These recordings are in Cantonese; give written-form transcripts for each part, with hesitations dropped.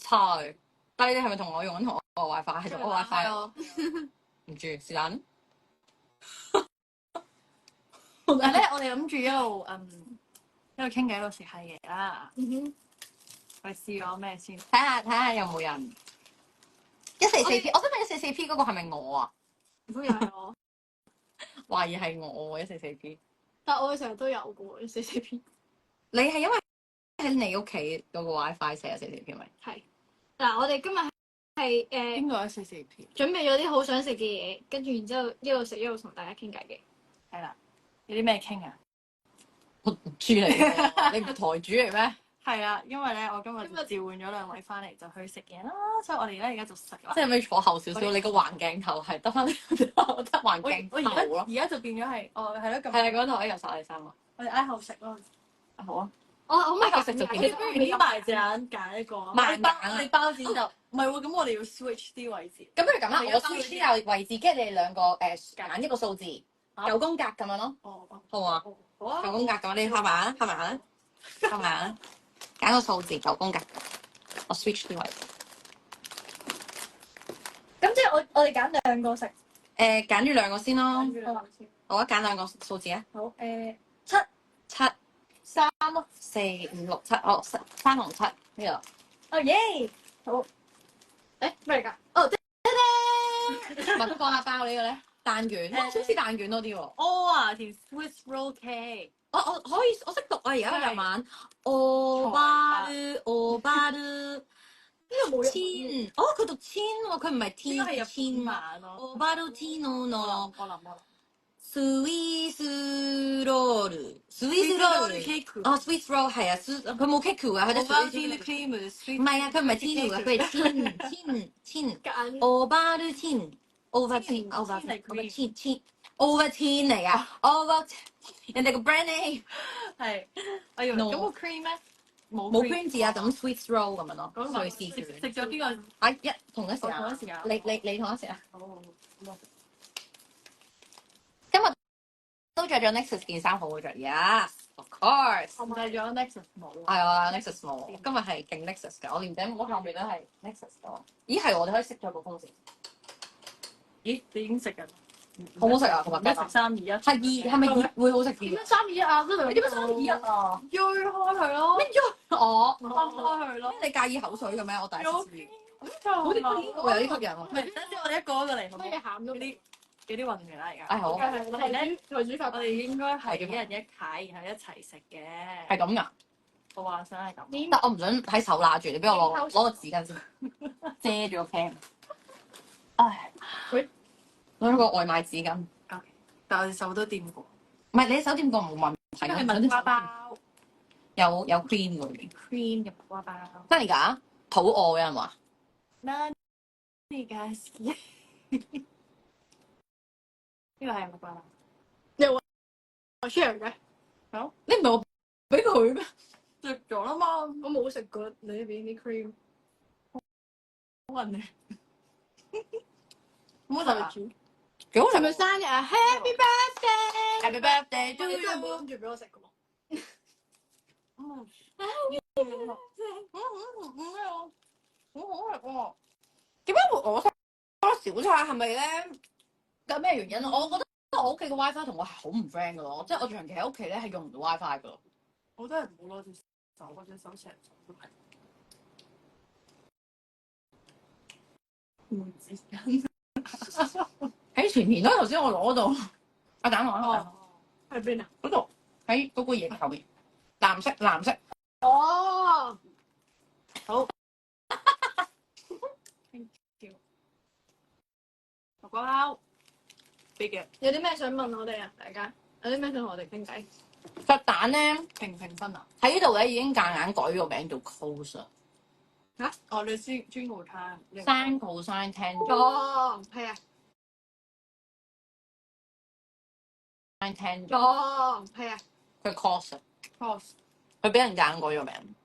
差嘅。但係你係咪同我用緊同我個 WiFi？係同我 WiFi 咯。唔住是但。但係咧，我哋諗住一路傾偈一路食下嘢啦。我哋試咗咩先？睇下有冇人。144P，我想問144P 嗰個係咪我啊？如果又係我，懷疑係我 144P。但係我哋成日都有嘅 144P。你係因為喺你屋企嗰個 WiFi 寫144P 咪？係。嗱，我哋今日係邊個144P？準備咗啲好想食嘅嘢，跟住然之後一路食一路同大家傾偈嘅。係啦。有啲咩傾啊？我豬嚟㗎，你唔係台主嚟咩？係啊，因為咧我今日召喚咗兩位翻嚟就去食嘢啦，所以我哋咧而家就食啦。即係咪坐後少少？你個橫鏡頭係得翻得橫鏡頭咯。而家就變咗係係咯咁。係啊，嗰頭又殺你三個。我哋挨後食咯。好啊。我咪後食就變。你不如點埋隻揀一個。慢揀。你包剪就唔係喎，咁我哋要 switch 啲位置。咁不如咁啦，我 switch 啲位置，跟住你哋兩個揀一個數字9宮格咁樣咯。好啊。好啊。9宮格咁，你拍埋啊，拍埋啊，拍埋啊。揀個數字9宮格，我 switch 啲位。咁即係我哋揀兩個食。揀住兩個先咯。好啊，揀兩個數字啊。好7 3咯，4、5、6、7，哦3同7呢度。哦耶！好。咩嚟㗎？哦，咪都講下包呢個咧，蛋卷，好似蛋卷多啲喎。啊，條 Swiss roll cake。我可以，我識讀啊！而家日文。obaru 呢個冇千，佢讀千喎，佢唔係天，係千啊。obaru tino no Swiss roll，Swiss roll cake。Swiss roll 係啊，佢冇 cake 㗎，佢得 Swiss cream。唔係啊，佢唔係天㗎，佢係千。obaru ten 嚟㗎，over 人哋個 brand name 係。我以為咁個 cream 咧冇 cream 字啊，就咁 Swiss roll 咁樣咯。瑞士卷食咗邊個？同一時間。同一時間。你同一時間。好。今日都着咗 Nexus 件衫，好好着。Yes of course。我買咗 Nexus 帽。係啊 ，Nexus 帽。今日係勁 Nexus 㗎，我連頂帽後面都係 Nexus 㗎。咦係，我哋可以熄咗個風扇。咦，你已經食緊？好唔好食啊？同埋咩？3、2、1。係咪會好食啲？點解3、2、1啊？你點解3、2、1啊？鋥開佢咯。咩鋥？分開佢咯。你介意口水嘅咩？我第一次知。好似呢個有啲吸引喎。唔係，等陣我哋一個嚟。乜嘢餡咗啲混亂啦而家。好。我哋咧台主發，我哋應該係一人一塊，然後一齊食嘅。係咁㗎？我話想係咁。但我唔想喺手揦住，你俾我攞個紙巾先，遮住個 cam。唉。攞個外賣紙巾。OK，但係我哋手都掂過。唔係你手掂過冇問題。係麥瓜包。有 cream 㗎裏面。cream 嘅麥瓜包。真係㗎？肚餓有人話。何が好き？呢個係麥瓜包。你話我 share 嘅？好。你唔係我俾佢咩？食咗啦嘛。我冇食過你呢邊啲 cream。好混亂。唔好食啊！幾好食！係咪生日啊 ？Happy birthday！Happy birthday to you！ 你真係冇諗住俾我食嘅喎。好好食喎！點解會我食多小菜？係咪咧？有咩原因啊？我覺得我屋企嘅 WiFi 同我係好唔 friend 嘅咯，即係我長期喺屋企咧係用唔到 WiFi 嘅。我都係唔好攞隻手，或者手成手都係。唔知喺前面咯，頭先我攞到。阿蛋話喺邊啊？嗰度喺嗰個嘢後面，藍色。哦，好。Thank you。麥瓜包，俾嘅。有啲咩想問我哋啊？大家有啲咩想同我哋傾偈？隻蛋咧評分啊？喺呢度咧已經夾硬改咗個名做 Close 嚇？哦，你專號餐3號餐廳。哦，係啊。哦，係啊。佢 course，佢俾人揀過咗名。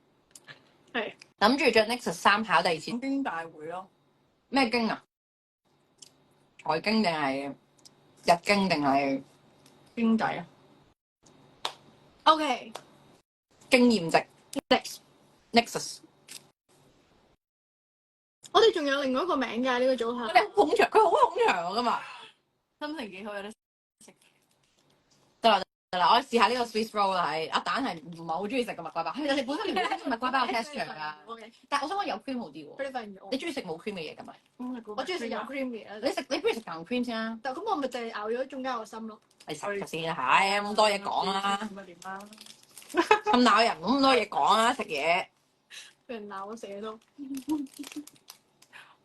係。諗住着 Nexus 3考第二次。經大會咯。咩經啊？財經定係日經定係經濟啊 ？OK。經驗值。Nexus。仲有另外一個名㗎呢個組合。你好捧場，佢好捧場㗎嘛。心情幾好，有得食。得啦，我試下呢個 Swiss roll 啦，係阿蛋係唔係好中意食嘅蜜瓜包？係啊，你本身唔中意蜜瓜包嘅 texture 㗎。但係我想講有 cream 好啲喎。佢哋發現咗。你中意食冇 cream 嘅嘢㗎咪？我中意食有 cream 嘅嘢。你不如食淡 cream 先啦。但咁我咪就係咬咗中間個心咯。你食咗先啦，係咁多嘢講啦。點啊？咁鬧人咁多嘢講啦，食嘢。俾人鬧我成日都。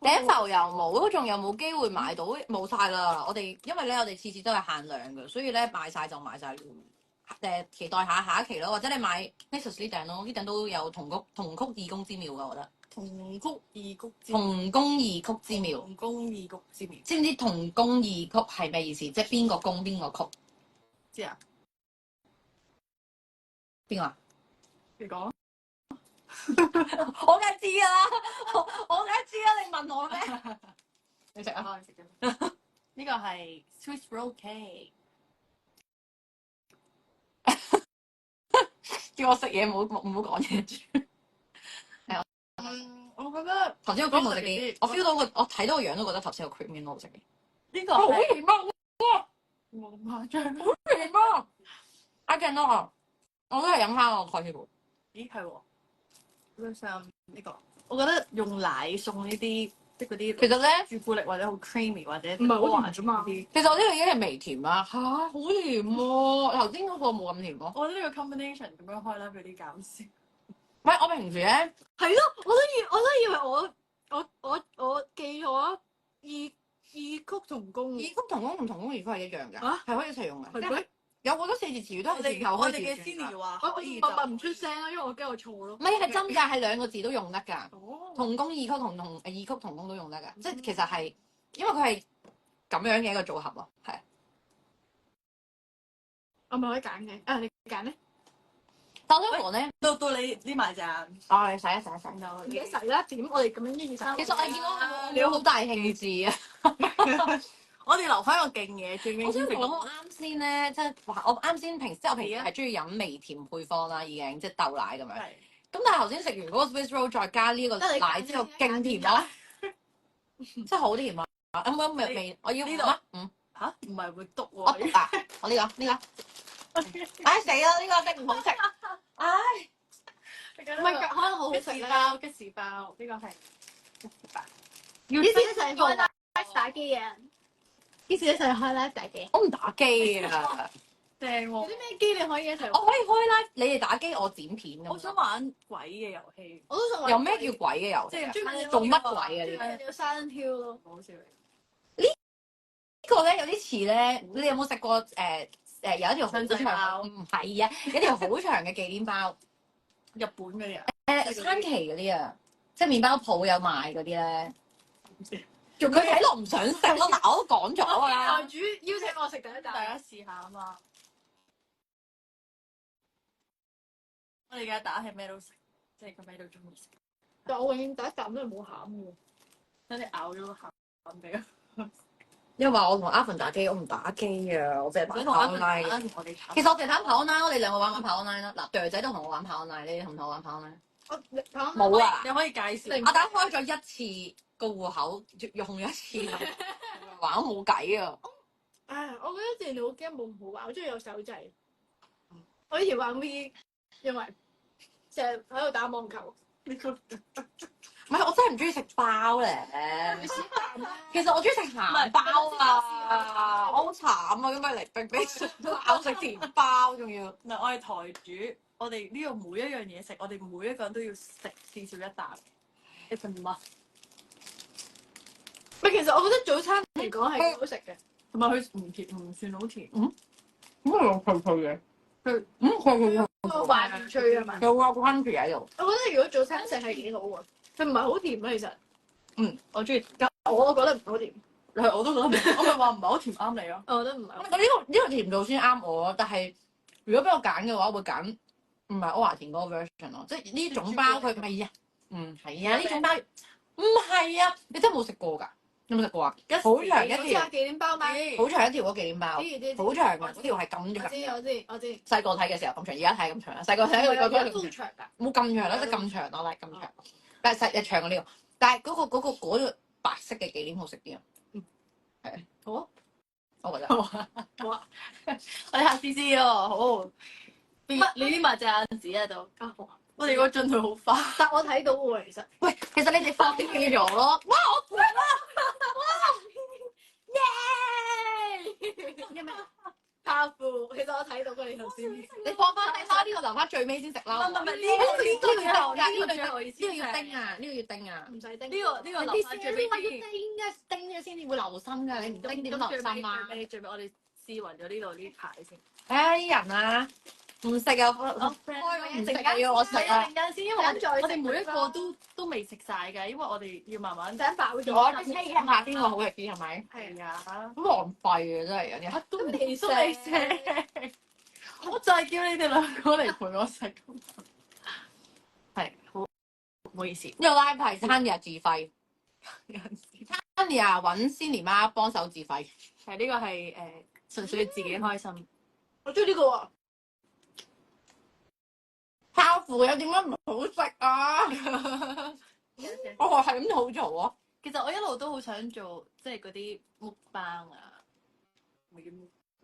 頂浮油冇，仲有冇機會買到？冇晒啦！我哋因為咧，我哋次次都係限量嘅，所以咧賣晒就賣晒。期待下一期咯，或者你買 Nexus 呢頂咯，呢頂都有同曲異曲之妙㗎，我覺得。同工異曲之妙。同工異曲之妙。知唔知同工異曲係咩意思？即係邊個工邊個曲？知啊？邊個啊？你講。我梗係知啦，我梗係知啦，你問我咩？你食啊？我食緊。呢個係 Swiss roll cake。叫我食嘢唔好講嘢住。我覺得頭先個 cream 好食啲，我 feel 到我睇到個樣都覺得頭先個 cream 應該好食啲。呢個好甜啊！冇咁誇張。好甜啊！I cannot，我都係飲翻個蓋鐵盤。咦係喎，咁上呢個，我覺得用奶送呢啲即係嗰啲，其實咧朱古力或者好 creamy 或者唔係好甜啫嘛。其實我呢個已經係微甜啦，嚇好甜喎！頭先嗰個冇咁甜咯。我覺得呢個 combination 咁樣開啦，有啲搞笑。唔係我平時咧係咯，我都以為我記錯異曲同工。異曲同工同同工異曲係一樣㗎，啊係可以一齊用嘅。係咩？有好多四字詞語都係前後我哋嘅開始轉㗎。 Cindy 話我可以默默唔出聲啦，因為我驚我錯咯。唔係係真㗎，係兩個字都用得㗎。哦，同工異曲異曲同工都用得㗎，即係其實係因為佢係咁樣嘅一個組合咯，係。我咪可以揀嘅。啊，你揀咧？但我想講咧，到你呢埋咋？你洗一洗。唔記得洗啦。點？我哋咁樣一二三。其實我見到你好大興致啊！我哋留翻個勁嘢最尾我想先食到。講我啱先咧，即係話我啱先即係我平時係中意飲微甜配方啦，已經即係豆奶咁樣。係。咁但係頭先食完嗰個 Swiss roll 再加呢個奶之後，勁甜咯，真係好甜啊！有冇味？我要呢度啊，嚇？唔係會篤我喎。讀啊！我呢個，唉死啦！呢個真唔好食，唉。唔係，可能好好食吉士啦。包，吉士包，呢個係吉士包。於是一齊開 live 打機啊！於是一齊開 live 打機。我唔打機啊！正喎！有啲咩機你可以一齊玩？我可以開 live，你哋打機，我剪片咁。我想玩鬼嘅遊戲。我都想玩。有咩叫鬼嘅遊戲啊？即係做乜鬼啊？呢個你要 silent hill 咯。好笑嚟。呢個咧有啲似咧，你有冇食過有一條好親戚包長？唔係啊，有一條好長嘅忌廉包。日本嘅人。山崎嗰啲啊，即係麵包鋪有賣嗰啲咧。仲佢睇落唔想食咯，嗱我都講咗㗎啦。台主邀請我食第一啖。大家試下啊嘛！我哋嘅打係咩都食，即係佢咩都中意食。但我永遠第一啖都係冇餡嘅。等你咬咗個餡俾我。因為話我同阿芬打機，我唔打機啊，我淨係打想同跑我 online。同我哋其實我淨係打跑 online，我哋兩個玩跑 online 啦。嗱，隊仔都同我玩跑 online，你哋同唔同我玩跑 online？冇啊！你可以介紹。阿蛋開咗一次個戶口，用咗一次玩，我冇計啊！唉，我覺得電腦 game 冇咁好玩，我中意有手掣。我以前玩 V，因為成日喺度打網球。唔係，我真係唔中意食包咧。其實我中意食鹹包啊！我好慘啊！咁咪嚟逼咬食甜包，仲要。嗱，我係台主，我哋呢度每一樣嘢食，我哋每一個人都要食至少一啖。It's a must。唔係，其實我覺得早餐嚟講係幾好食嘅，同埋佢唔甜，唔算好甜。咁係有脆脆嘅。佢個還脆啊嘛。有個 crunchy 喺度。我覺得如果早餐食係幾好喎，佢唔係好甜啊，其實。我中意，我覺得唔好甜。我都覺得唔好，我咪話唔係好甜啱你咯。我覺得唔係。我呢個甜度先啱我，但係如果俾我揀嘅話，我會揀唔係歐華田嗰個 version 咯，即係呢種包佢唔係啊，係啊，呢種包唔係啊，你真係冇食過㗎？有冇食過啊？好長一條，忌廉包咩？好長一條嗰忌廉包，好長㗎，嗰條係咁長。我知。細個睇嘅時候咁長，而家睇咁長啦。細個睇嗰個都長㗎。冇咁長啦，即係咁長咯，咁長。但係細日長過呢個。但係嗰個白色嘅忌廉好食啲啊。係啊，好啊，我覺得。好啊，我哋下次試喎，好。你啲麻隻眼紙喺度。啊好啊，我哋個進度好快。但我睇到喎，其實。喂，其實你哋放棄咗咯。哇！我耶！泡芙，其實我睇到嘅你頭先。你放翻低啦，呢個留翻最尾先食啦。唔係呢個最後，呢個最後意思。呢個要叮啊！呢個要叮啊！唔使叮。呢個留翻最尾要叮嘅，叮咗先至會留心㗎。你唔叮點留心啊？最尾我哋試勻咗呢度呢排先。唉，啲人啊，唔食啊，唔食啊，要我食啊！陣間先，因為我哋每一個都未食晒㗎，因為我哋要慢慢等飽咗。我傾下邊個好食啲係咪？係啊，好浪費啊！真係有啲。都未食。我就係叫你哋兩個嚟陪我食。係，好唔好意思。呢個拉係餐日自費，餐日揾 Cindy 媽幫手自費。係呢個係純粹自己開心。我中意呢個喎。泡芙有點解唔好食啊？我話係咁好做啊！其實我一路都好想做，即係嗰啲mukbang啊，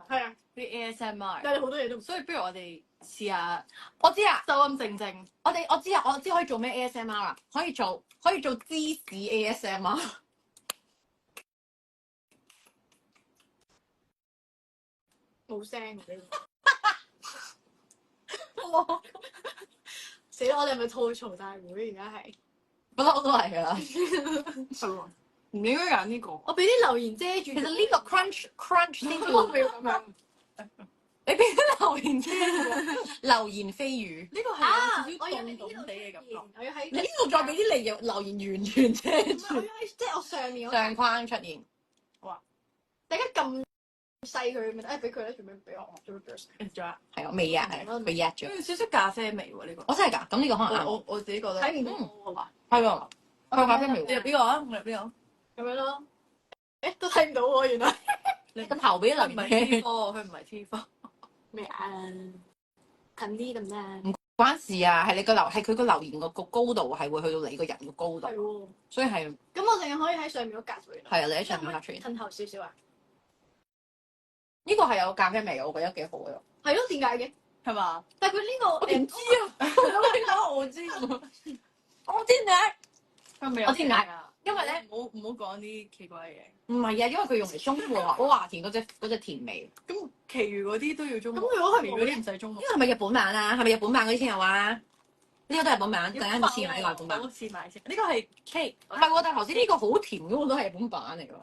係啊，啲 ASMR。但係好多嘢都唔。所以不如我哋試下我知啊，收音靜靜。我知啊，我知可以做咩 ASMR 啦，可以做芝士 ASMR。冇聲嘅呢個。死啦！我哋係咪吐槽大會而家係？不嬲都係㗎啦。係喎，唔應該揀呢個。我俾啲留言遮住。其實呢個 crunch 先至我唔要咁樣。你俾啲留言啫，流言蜚語。呢個係啊！有我要喺少少凍凍呢度地嘅感覺。我要喺你呢度再俾啲留言完全遮我住，要喺即係我上面嗰個相框出現。大家咁細佢咪誒俾佢啦，做咩唔俾我？做咩俾我？仲有係啊，未壓係，未壓咗。有少少咖啡味喎呢個。我真係㗎，咁呢個可能啱。我自己覺得。睇唔到好嘛？係喎，佢有咖啡味喎。你入邊個啊？我入邊個？咁樣咯。誒都睇唔到喎，原來。你個頭俾留佢唔係言 T 科，佢唔係 T 科。咩啊？近啲咁啫。關事啊，係佢個留言個高度係會去到你個人個高度，係喎。所以係咁我淨係可以喺上面嗰格度。係啊，你喺上面發出現。褪後少少啊。呢個係有咖啡味，我覺得幾好嘅。係咯，點解嘅？係嘛？但係佢呢個我點知啊？我知，我知點佢咪我知點解啊？因為咧唔好講啲奇怪嘅嘢。唔係啊，因為佢用嚟中和華田嗰隻甜味。咁其餘嗰啲都要中和。咁如果係其餘嗰啲唔使中和呢。個係咪日本版啊？係咪日本版嗰啲先有啊？呢個都係日本版，陣間我試埋呢個日本版。我試埋先。呢個係 cake。係喎，但係頭先呢個好甜嗰個都係日本版嚟㗎。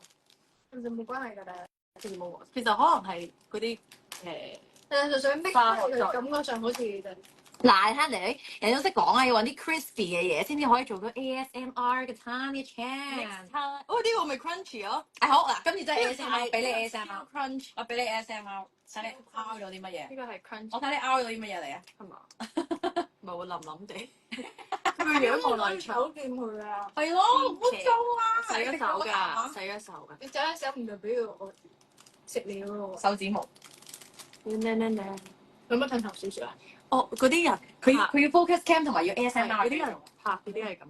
其實冇關係㗎啦，其實冇。其實可能係嗰啲但係就想 make 化學佢感覺上好似就嗱，你睇你人都識講啊，要揾啲 crispy 嘅嘢先至可以做到 ASMR 嘅 Tiny Chan。哦，呢個咪 crunchy 咯。好嗱，今次真係 ASMR，俾你 ASMR。 crunch。我俾你 ASMR，睇你拗咗啲乜嘢？呢個係 crunch。我睇你拗咗啲乜嘢嚟啊？係嘛？唔係會腍腍地。佢個樣望落去酒店佢啊！係咯，好做啊！洗咗手㗎，洗咗手㗎。你走一手唔代表我食料咯喎。手指毛。有乜褪頭少少啊？哦，嗰啲人佢要 focus cam 同埋要嗰 ASMR 啲人拍嗰啲係咁。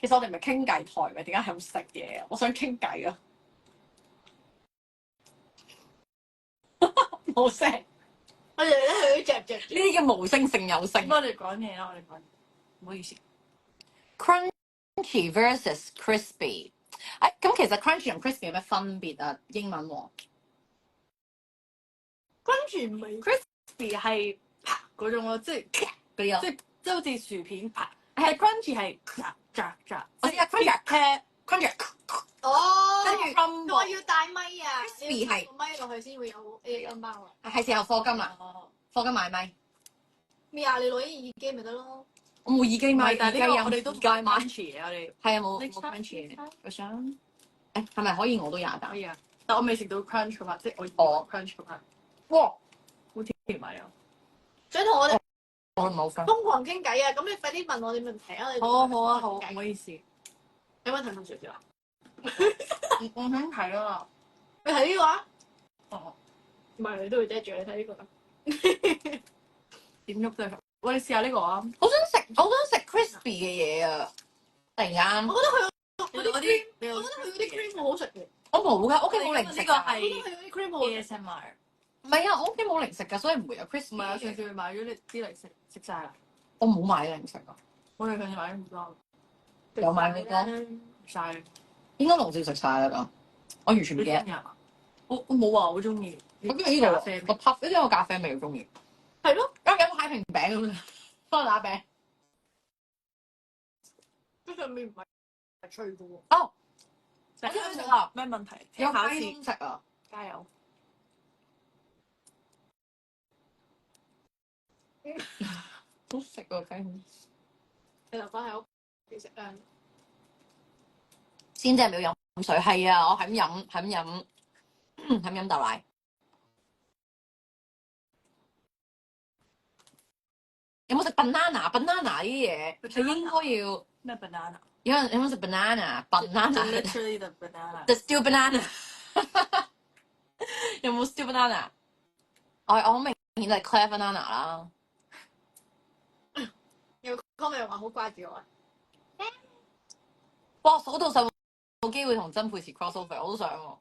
其實我哋唔係傾偈台嘅，點解係咁食嘢啊？我想傾偈啊！冇聲，我哋咧佢都嚼呢啲叫無聲勝有聲。咁我哋講嘢啦，我哋講。唔好意思。Crunchy versus crispy。咁其實 crunchy 同 crispy 有咩分別啊？英文喎。跟住唔係 crispy 係啪嗰種咯，即係嗰啲啊。即係好似薯片啪。係 crunchy 係炸。我知啊 crunchy。哦，跟住我要帶咪啊！ crispy 係個咪落去先會有 A 音包啊！係時候課金啦，課金買咪。咩啊？你攞啲耳機咪得咯。我冇耳機咪，但係呢個我哋都街買。 crunchy 嘅，我哋係啊，冇 crunchy 嘅。我想係咪可以我都廿啖可？以啊，但我未食到 crunch 嗰 part，即係我哦 crunch 嗰 part，哇！好甜埋啊！想同我哋我冇分。瘋狂傾偈啊！咁你快啲問我哋問題啊！你好啊，唔好意思。有冇褪頭少少啊？我想睇啊。你睇呢個啊？哦。唔係你都會遮住，你睇呢個。點喐都係喂，你試下呢個啊！我想食 crispy 嘅嘢啊！突然間，我覺得佢你嗰啲 cream，你我覺得佢嗰啲 cream 好好食嘅。我冇㗎，屋企冇零食㗎。呢個係我覺得佢嗰啲 cream 好好食。 ASMR，唔係啊，我屋企冇零食㗎，所以唔會有唔 crispy 係啊！上嘅嘢。次買咗啲嚟食晒啦。我冇買零食㗎，我哋上次買咗好多，有買好多，晒。應該龍少食晒啦咁。我完全唔記得。我冇話好中意。我中意呢個個 puff，呢個咖啡味好中意。係咯，有冇蟹平餅咁啊？梳打餅。佢上面唔係脆嘅喎。哦，我想食啊！咩問題？有考雞試食啊！加油！好食喎雞。你留翻喺屋企食啦。先真係要飲水，係啊！我係咁飲，係咁飲，係咁飲豆奶。有冇食 banana 呢啲嘢？係應該要。咩 banana？有冇食 banana？banana literally the banana。 the steel banana 有冇 steel banana？我好明顯就係 clear banana 啦。有 comment 話好掛住我啊！哇！數到實冇機會同曾沛慈 crossover，我都想喎。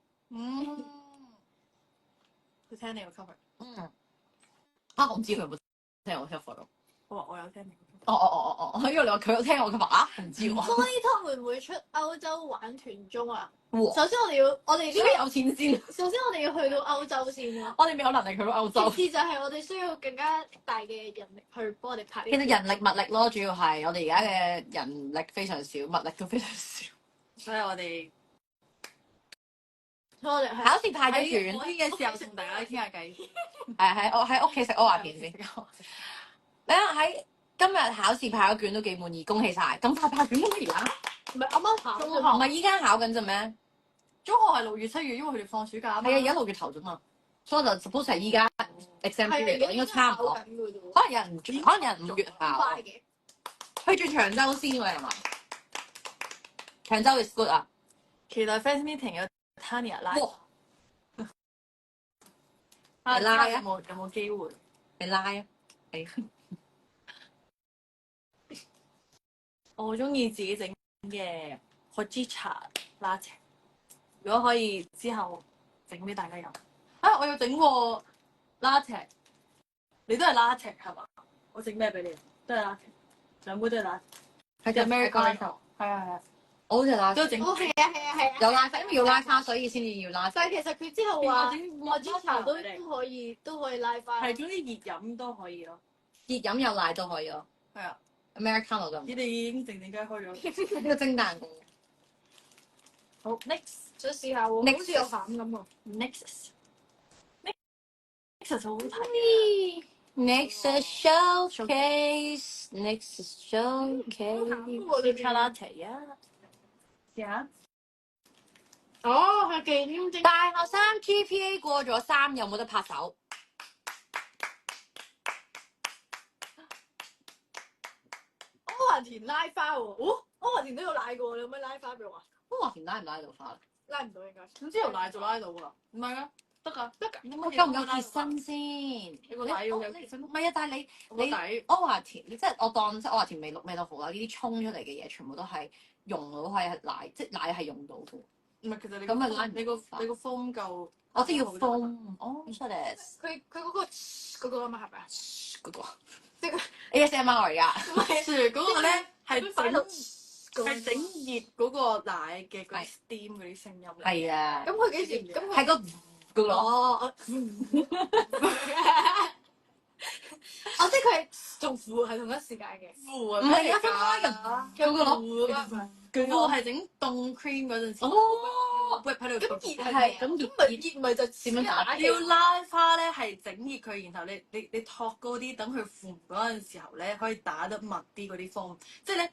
佢聽你個 cover。我唔知佢有冇聽我 cover 咯。我有聽你。因為你話佢有聽我 cover 啊？唔知喎。Sony Talk 會唔會出歐洲玩團綜啊？哇！首先我哋呢邊有錢先？首先我哋要去到歐洲先咯。我哋未有能力去到歐洲。其次就係我哋需要更加大嘅人力去幫我哋拍。其實人力物力咯，主要係我哋而家嘅人力非常少，物力都非常少。所以我哋考試派咗卷，可以嘅時候同大家傾下偈。我喺屋企食柯華片先。你喺今日考試派咗卷都幾滿意，恭喜晒！咁快派卷嘅咩而家？唔係啱啱考中學唔係依家考緊啫咩？中學係6月7月，因為佢哋放暑假啊嘛。係啊，而家6月頭啫嘛，所以我就 suppose 係依家 exam period 應該差唔多。可能有人5月考。快嘅。去住長洲先喎，係嘛？長洲 is good 啊！期待 fans meeting 有 Tanya 拉。你拉啊！有冇機會？你拉啊！係。我好中意自己整嘅 Hojicha latte， 如果可以之後整俾大家飲。我要整過 latte， 你都係 latte 係嘛？我整咩俾你？都係 latte， 兩杯都係 latte。係就 Americano。係啊，我好似拉都整。哦，係啊。有拉花，因為要拉花，所以先至要拉花。但係其實佢之後話我之茶都可以拉花。係總之熱飲都可以咯。熱飲有奶都可以咯。係啊 ，Americano 就唔。你哋已經靜靜雞開咗。呢個蒸蛋糕。好 ，next 想試下喎，好似有餡咁喎。Nexus 好好睇。Nexus showcase， Nexus showcase。卡拉提啊！試下。哦，係忌廉蒸。大學生 GPA 過咗3，有冇得拍手？柯華田拉花喎，柯華田都有拉過，你有咩拉花俾我啊？柯華田拉唔拉到花？拉唔到應該。總之由奶就拉到㗎，唔係啊，得㗎。我夠唔夠貼身先？你個奶要有貼身。唔係啊，但係你底柯華田，即係我當即係柯華田未錄咩都好啦，呢啲沖出嚟嘅嘢全部都係用到係奶，即係奶係用到嘅。唔係，其實你咁咪拉唔你個 foam 夠。我知要 foam。哦，so this 佢嗰個啊嘛係咪啊？嗰個即係 ASMR 㗎。唔係，嗰個咧係擺到整熱嗰個奶嘅嗰啲 steam 嗰啲聲音嚟。係啊。咁佢幾時？咁佢係個嗰個。哦，我即係佢係仲負係同一時間嘅。負啊！唔係啊，分開㗎。有個負啊嘛。負係整凍 cream 嗰陣時。哦。whip 喺度。咁熱係咁熱咪就點樣打？要拉花咧係整熱佢，然後你托嗰啲等佢負嗰陣時候咧，可以打得密啲嗰啲 foam。即係咧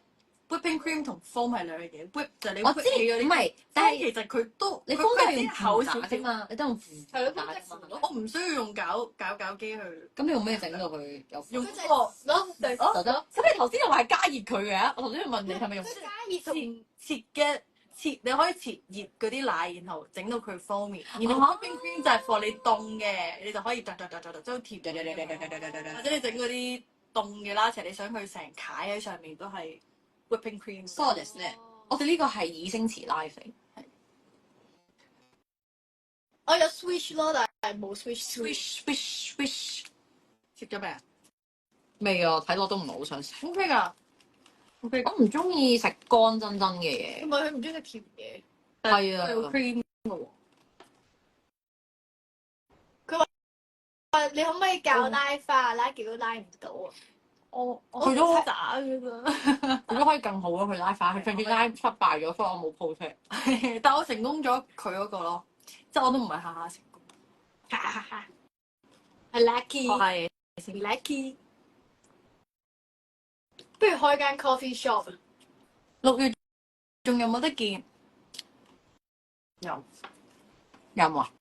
whipping cream 同 foam 係兩樣嘢。whip 就係你 whip 起嗰啲。唔係，但係其實佢都你風都係啲用口少口打啫嘛，你都用負係咯，打咁啫嘛。我唔需要用攪機去。咁你用咩整到佢有？用嗰個咯，就係就得咯。咁你頭先又話係加熱佢嘅，我頭先問你係咪用？加熱切你可以切熱嗰啲奶，然後整到佢 foamy。然後 whipping cream 就係 for 你凍嘅，你就可以剁，即係甜。或者你整嗰啲凍嘅拉扯，你想佢成塊喺上面都係 whipping cream。 Solid 咧，我哋呢個係以星馳拉肥。我有 switch 咯，但係冇 switch。Swish 食咗未啊？未啊，睇落都唔係好想食。 OK 㗎，OK。我唔中意食乾真真嘅嘢。唔係佢唔中意食甜嘢。係啊，有 cream 嘅喎。你可唔可以教拉花？拉極都拉唔到啊！我佢都好渣㗎咋。佢都可以更好咯，佢拉花，佢上次拉失敗咗，所以我冇 po 出嚟。但我成功咗佢嗰個咯，即係我都唔係下下成功。哈哈哈！係 lucky，係 lucky。不如開間 coffee shop。 6月仲有冇得見？有有啊，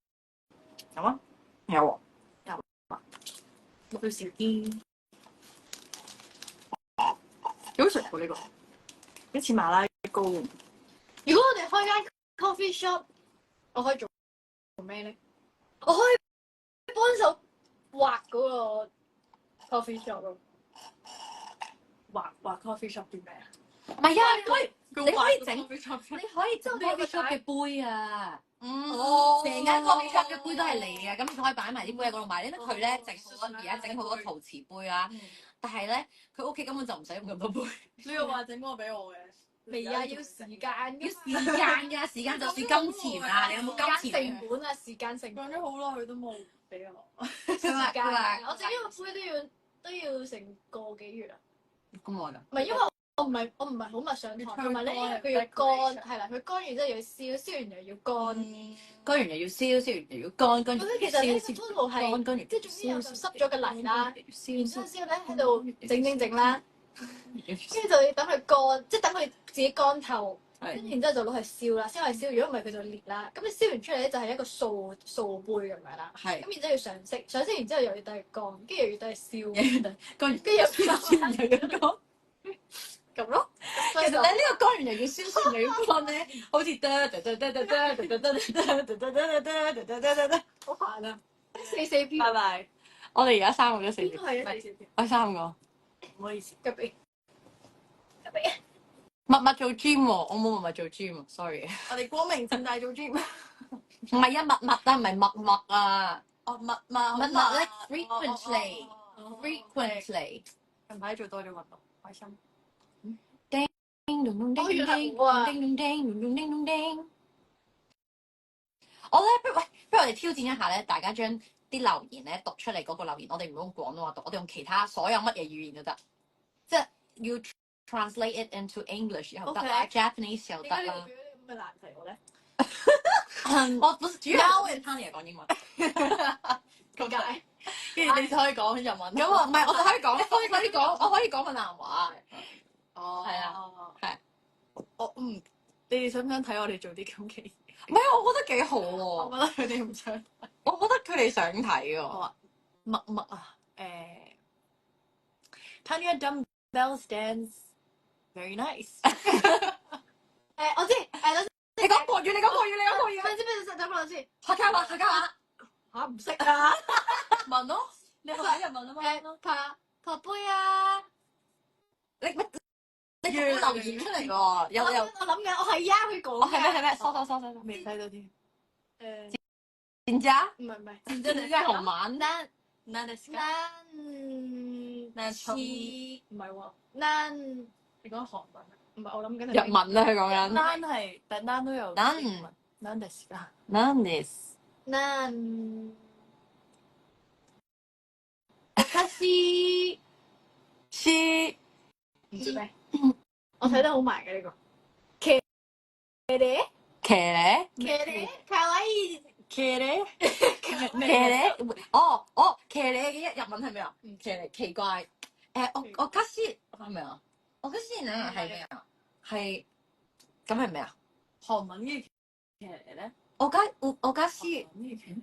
有啊，有啊。 6月少啲。幾好食喎呢個，好似馬拉糕咁。如果我哋開間 coffee shop， 我可以做咩咧？我可以幫手畫嗰個 coffee shop 咯。畫 coffee shop 啲咩啊？唔係啊，你可以整，整，你可以整 coffee shop 嘅杯啊！哦，成間 coffee shop 嘅杯都係你嘅，咁你可以擺埋啲杯喺嗰度賣。因為佢咧整好多而家整好多陶瓷杯啦，但係咧佢屋企根本就唔使用咁多杯。你又話整個俾我嘅？未啊，要時間，要時間㗎，時間就是金錢啊！你有冇金錢成本啊？時間成本。講咗好耐，佢都冇俾我。時間佢話我整一個杯都要成個幾月啊！咁耐㗎？唔係因為我唔係好密上堂，同埋咧因為佢要乾，係啦，佢乾完之後又要燒，燒完又要乾，乾完又要燒，燒完又要乾，跟住咁其實呢個 total 係乾，跟住即係總之有濕咗嘅泥啦，然燒之後之後咧喺度整啦，跟住就要等佢乾，即係等佢自己乾透，跟住然之後就攞去燒啦，燒係燒，如果唔係佢就裂啦。咁你燒完出嚟咧就係一個素杯咁樣啦，係咁然之後要上色，上色完之後又要等佢乾，跟住又要等佢燒，乾，跟住又燒又要乾。咁咯。其實咧呢個乾完又要燒，燒完又要乾咧，好似好煩啊！4 P，拜拜。我哋而家3個都4邊個係啊？我3個。唔好意思。入邊默默做 gym 喎，我冇默默做 gym sorry。我哋光明正大做 gym。唔係啊，默默啊，唔係默默啊。哦，默默默咧 frequently ，frequently。近排做多咗運動，開心。叮咚咚叮咚原來叮我啊叮咚叮咚咚叮咚叮。我咧不如我哋挑戰一下咧，大家將啲留言咧讀出嚟嗰個留言，我哋唔用廣東話讀，我哋用其他所有乜嘢語言都得，即係要 translate it into English 又得啦 ，Japanese 又得點解你啦。會俾啲咁嘅難題我咧？我本主要係 Tanya 講英文，點解？跟住你就可以講日文。咁我唔係我就可以講，我可以講閩南話。哦，係啊，係。你哋想唔想睇我哋做啲咁嘅嘢？唔係啊，我覺得幾好喎。我覺得佢哋唔想。我覺得佢哋想睇喎。我話默默啊，Tanya dumbbell stands very nice。我知，等你講國語，你講國語，你講國語。等先，等我先。客家話，客家話。嚇唔識啊！問咯，你學緊日文啊嘛？拍杯啊！你仲要留言出嚟喎，有我諗緊，我係啊，佢講嘅。係咩？收。未睇到添。點知啊？唔係，真係紅晚難難ですか？難似唔係喎，難你講韓文啊？唔係我諗緊係日文啊，佢講緊。難係，但難都有。難難ですか？難です。難おかしし唔知咩？我睇得好埋嘅呢個。騎呢？騎呢？かわいい。騎呢？騎呢？哦，騎呢嘅日文係咩啊？騎呢奇怪。我家私係咪啊？我家私呢係咩啊？係咁係咩啊？韓文嘅騎呢咧？我家私韓文嘅騎呢？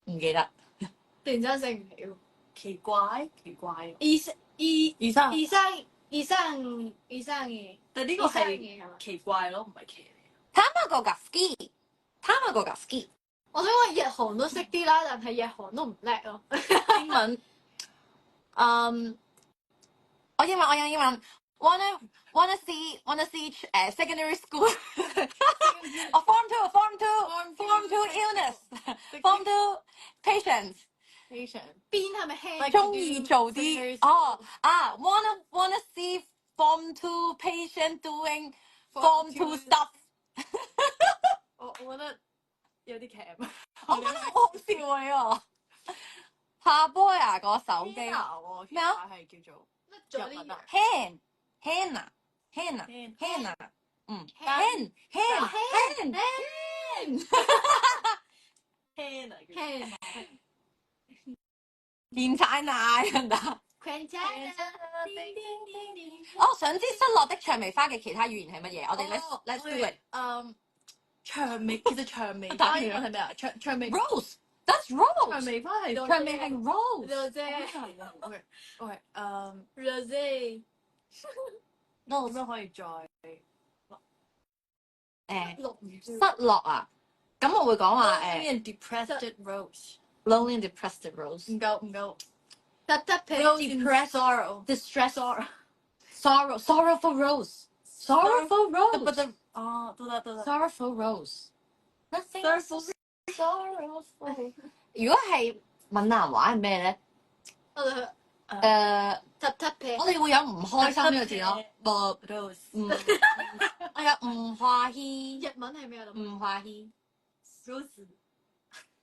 唔記得。突然之間醒唔起喎。奇怪。醫生嘅，但呢個係奇怪咯，唔係騎呢。卵が好き。卵が好き。我想講日韓都識啲啦，但係日韓都唔叻咯。英文我英文。Wanna see secondary school 哦 form two illness form two patients 邊係咪 hand？中意做啲wanna see form two patient doing form two stuff 我覺得有啲劇，我覺得好好笑啊呢個夏波呀個手機咩啊係叫做甩咗啲 Hannah hand 變態奶人啊！拳仔我想知失落的薔薇花嘅其他語言係乜嘢？我哋 let's do it。薔薇其實薔薇花英文係咩啊？薔薇 Rose，that's rose。薔薇花係薔薇係 rose。 rose OK， rose 咁樣可以再錄唔住失落啊！咁我會講話 depressed rose， lonely and depressed rose。唔夠特特皮 depressed sorrow distress sorrowful rose sorrowful 不 rose 得都得 sorrowful rose。 sorrowful 如果係閩南話係咩咧？我哋特特皮我哋會有唔開心呢個字咯。 rose 我有唔歡喜，日文係咩啊？唔歡喜。 rose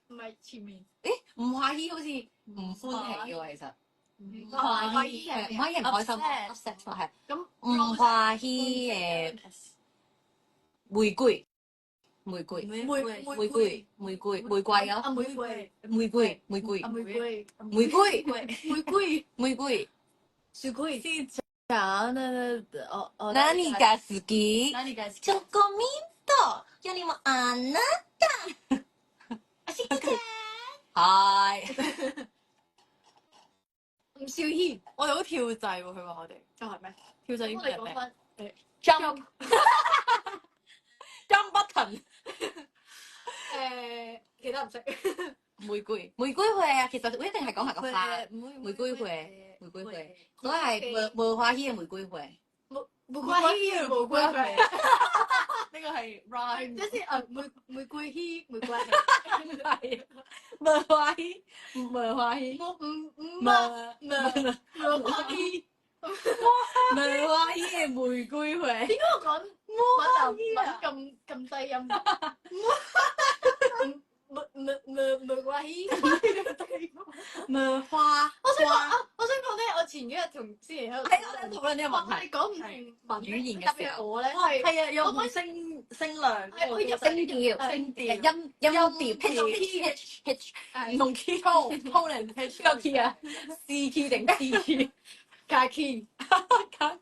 唔係前面誒唔歡喜好似唔歡喜喎，其實唔歡喜唔可以唔開心 upset 係咁唔歡喜玫瑰玫瑰玫玫瑰玫瑰玫瑰咯啊玫瑰玫瑰玫瑰啊玫瑰玫瑰玫瑰玫瑰。玫瑰何何が好き？何が好きチョコミントよりもあなた。係。吳兆軒我哋好跳掣喎，佢話我哋就係咩？跳掣應我該係咩？哋講翻 jump button。其他唔識玫瑰會啊，其實一定係講埋個花。玫瑰會都係無花希嘅玫瑰會。玫瑰希玫瑰花呢個係 rhyme。即係玫瑰希玫瑰係無花希無花希唔無花希無花希嘅玫瑰會。點解我講閩南文咁低音？玫瑰希無花。我想講咧，我前幾日同之前喺度討論呢個問題。我哋講唔同文語言嘅特時候別我咧係啊，有唔同聲量，係我入聲調音調 pitch 唔同 key tone 邊個 key 啊 ？C key 定 D key？ 假 key。卡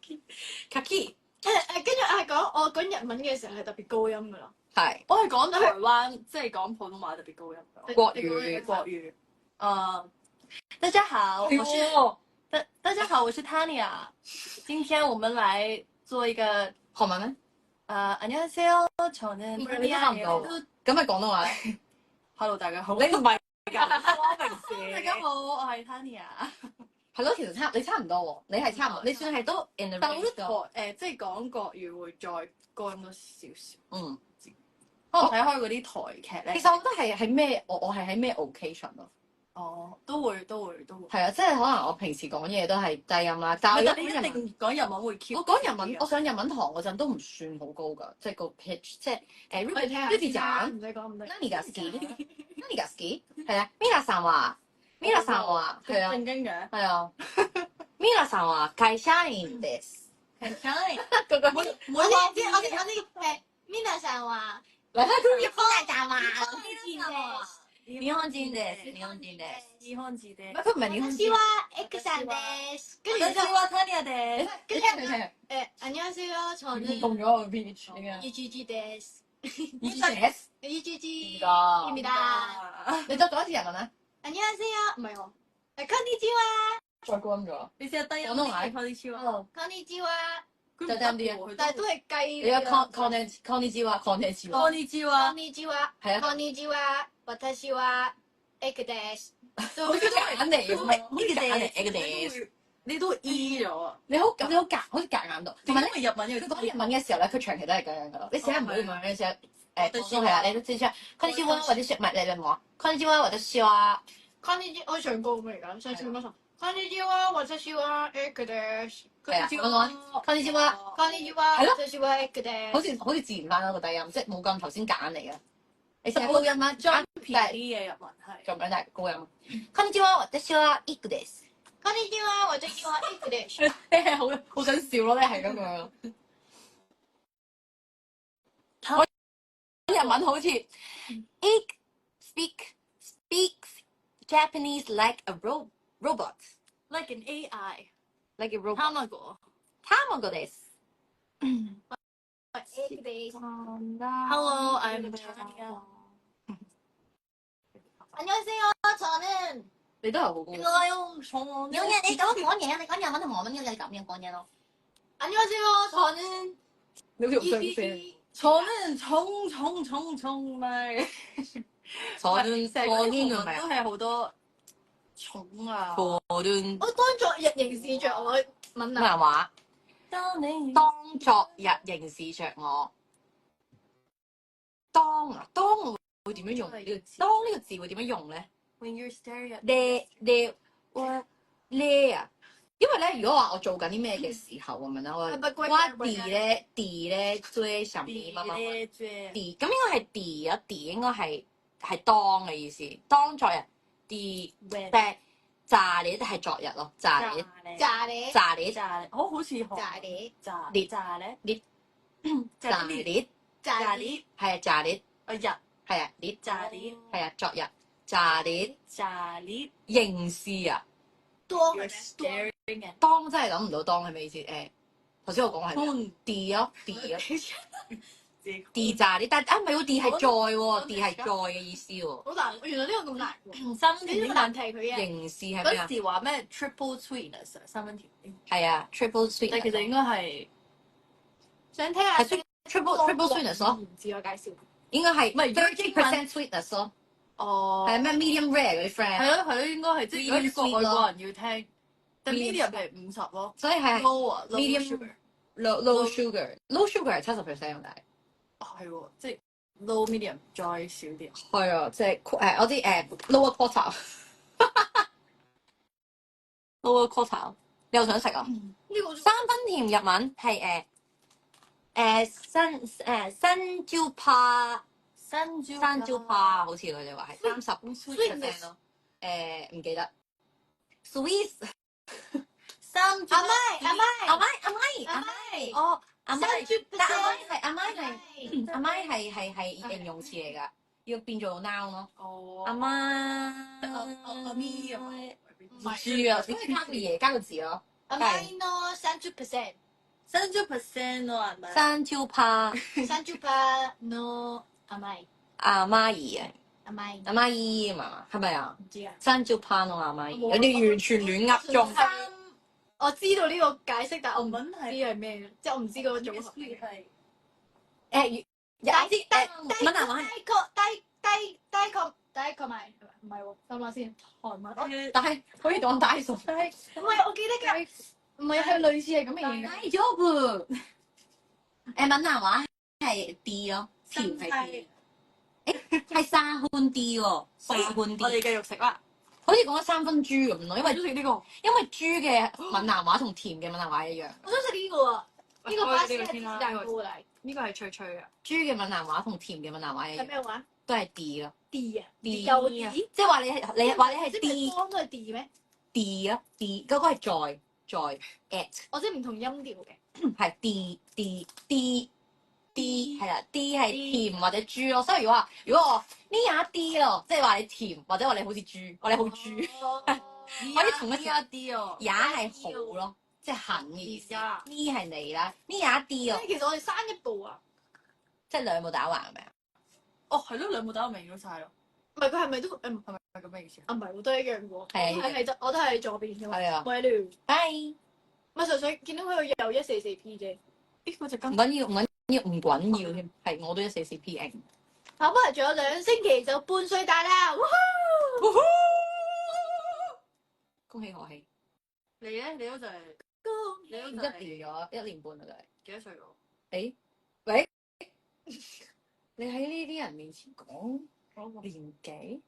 key 跟住係講我講日文嘅時候係特別高音噶啦。係我係講台灣，即係講普通話特別高音。國語。大家好，我是大家好，我是 Tanya。今天我們來做一個韓文咩？ 안녕하세요，저는 你差唔多。咁咪廣東話。Hello，大家好。你唔係㗎，大家好，我係 Tanya。係咯，其實你差唔多喎，你係差唔多，你算係都 in the 但我 range 覺咯。得即係講國語會再高音多少少。嗯，可能睇開嗰啲台劇咧。其實我覺得係咩？我係喺咩 occasion 咯？哦，都會。係啊，即係可能我平時講嘢都係低音啦，但係但係你一定講日文會 keep。我講日文，我上日文堂嗰陣都唔算好高㗎，即係個 pitch，即係我哋聽下 Ruby 講唔使講唔使。何が好き係啊，Mila さんは係啊正經嘅。係啊，Mila さんは会社員です。係真。個個我啲皆さんは日本人は日本人です。日本人です。日本字で。佢唔係日本人。私は X さんです。跟住之後私は Tanya です。跟住聽안녕하세요 저는 動咗個 pitch 點啊？ 이주지です。 Yes， 이주지입니다。你再講一次日文啊？ 안녕하세요 唔係我。こんにちは。再高音咗。你試下低音廣東話啲，こんにちは。こんにちは。佢唔就低音啲得喎但係都係雞。你有 con 呢支話 con 呢支話こんにちは。こんにちは。係啊。こんにちは。私は egg dash，好似揀嚟咁樣，好似揀嚟 egg 你 dash。你都 E 咗啊！你好夾，好似夾硬到。同埋咧，因為日文要佢講日文嘅時候咧，佢長期都係咁樣噶咯。你寫唔好咁樣嘅時候，廣東係啊，你都知出。こんにちは，或者唔係你兩個。こんにちは，或者笑啊。こんにちは，我唱歌咁嚟㗎，上次咁講。こんにちは，或者笑啊 egg dash。係啊，咁講。こんにちは，こんにちは，或者笑啊 egg dash。好似自然翻咯個低音，即係冇咁頭先夾硬嚟嘅。你成日高音啦，將便啲嘅日文係。做緊就係高音。こんにちは，私はイクです。こんにちは，或者笑啊 egg dash。你係好想笑咯，你係咁樣。日文好似 Egg speaks Japanese like a robot, like an AI。 like a robot。卵です。egg dash。 Hello, I'm Tanya。 안녕하세요，저는。 你都係好高。應該用重你咁樣講嘢，你講日文同韓文嘅，你咁樣講嘢咯。 안녕하세요，저는。 你好似好傷聲。 저는 정말 저는 都係好多重啊。저는 我當作日凝視着我閩南。咩話？當你當作日凝視着我。當會點樣用呢個字？當呢個字會點樣用咧？ When you're staring at 咧啊！因為咧，如果話我做緊啲咩嘅時候咁樣啦，我D 咧追上面乜乜 D， 咁應該係 D 啊 ，D 應該係當嘅意思，當昨日 D， 但炸你都係昨日咯，炸你，炸你，好似炸你，炸你炸咧，炸你，炸你，係啊，炸你，日係啊，你炸你，係啊，昨日炸你，炸你，凝視啊，多 You're staring at 當真係諗唔到當係咩意思？頭先我講係咩 D 咯 D 炸你，但唔係喎 D 係在喎 ，D 係在嘅意思喎。好難，原來呢個咁難喎。新呢個難題佢嘅。凝視係咩啊？嗰時話咩 triple sweetness 三分甜，係啊，triple sweet。但其實應該係想聽下係 triple sweetness 咯，唔知我介紹。應該係唔係 30% sweetness 咯。哦，係咩 medium rare 嗰啲 friend？係咯，應該係即係如果外國人要聽，但 medium 係50咯，所以係 low 啊 medium sugar， low sugar，low sugar 係70%咁大。係喎，即係 low medium 再少啲。係啊，即係我知lower quarter，lower quarter， 你又想食啊？呢個三分甜日文係新椒帕，新椒帕好似佢哋話係30% 咯。唔記得 sweet 三阿媽，哦，阿媽但阿媽係係形容詞嚟㗎，要變做 noun 咯。哦，阿媽阿咪咁唔知啊，點解加個嘢加個字咯？阿媽の30%， 30%咯係咪？三椒帕30%の甘い。阿媽姨啊，甘い。阿媽姨啊嘛，係咪啊？唔知啊。三椒帕咯阿媽姨，有啲完全亂噏中。我知道呢個解釋，但我唔知文係係咩嘅，即係我唔知嗰個組合。係閩南話係，低個埋，唔係喎，諗下先，韓文。但係可以當大數。唔係，我記得㗎，唔係係類似係咁嘅嘢㗎。大咗噃。閩南話係 D 咯，甜係 D，係沙寬 D 喎，沙寬 D。我哋繼續食啦。好似講咗三分豬咁咯，因為食呢個，因為豬嘅閩南話同甜嘅閩南話一樣。我想食呢個啊，呢個巴士係先啦蛋糕嚟，呢個係脆脆嘅。豬嘅闽南話同甜嘅闽南話一樣，係咩話都係 D 咯。 ？D 啊 D 又啊 D，即係話你係即係 D 方都係 D 咩？ D 啊 D，嗰個係在 at 我知唔同音調嘅。係 D 係啦 ，D 係甜或者豬咯。所以如果我呢下 D 咯，即係話你甜或者話你好似豬，話你好豬，可以同一一啲哦，也係好咯，即係狠嘅意思。呢係你啦，呢下 D 咯，其實我哋生一步啊，即係兩步打橫係咪啊？哦係咯，兩部打明咗晒咯。唔係佢係咪都係咪咁嘅意思啊？啊唔係喎，都一樣嘅喎。係我都係左邊嘅嘛。係啊。喂你，拜。唔係純粹見到佢有144P 啫。咦嗰隻唔緊要添，係我都144P N。跑步係仲有2星期就半歲大啦，哇！恭喜賀喜，你咧？你都就係你都就係一年咗1年半啦，就係。幾多歲喎？誒，喂，你喺呢啲人面前講年紀，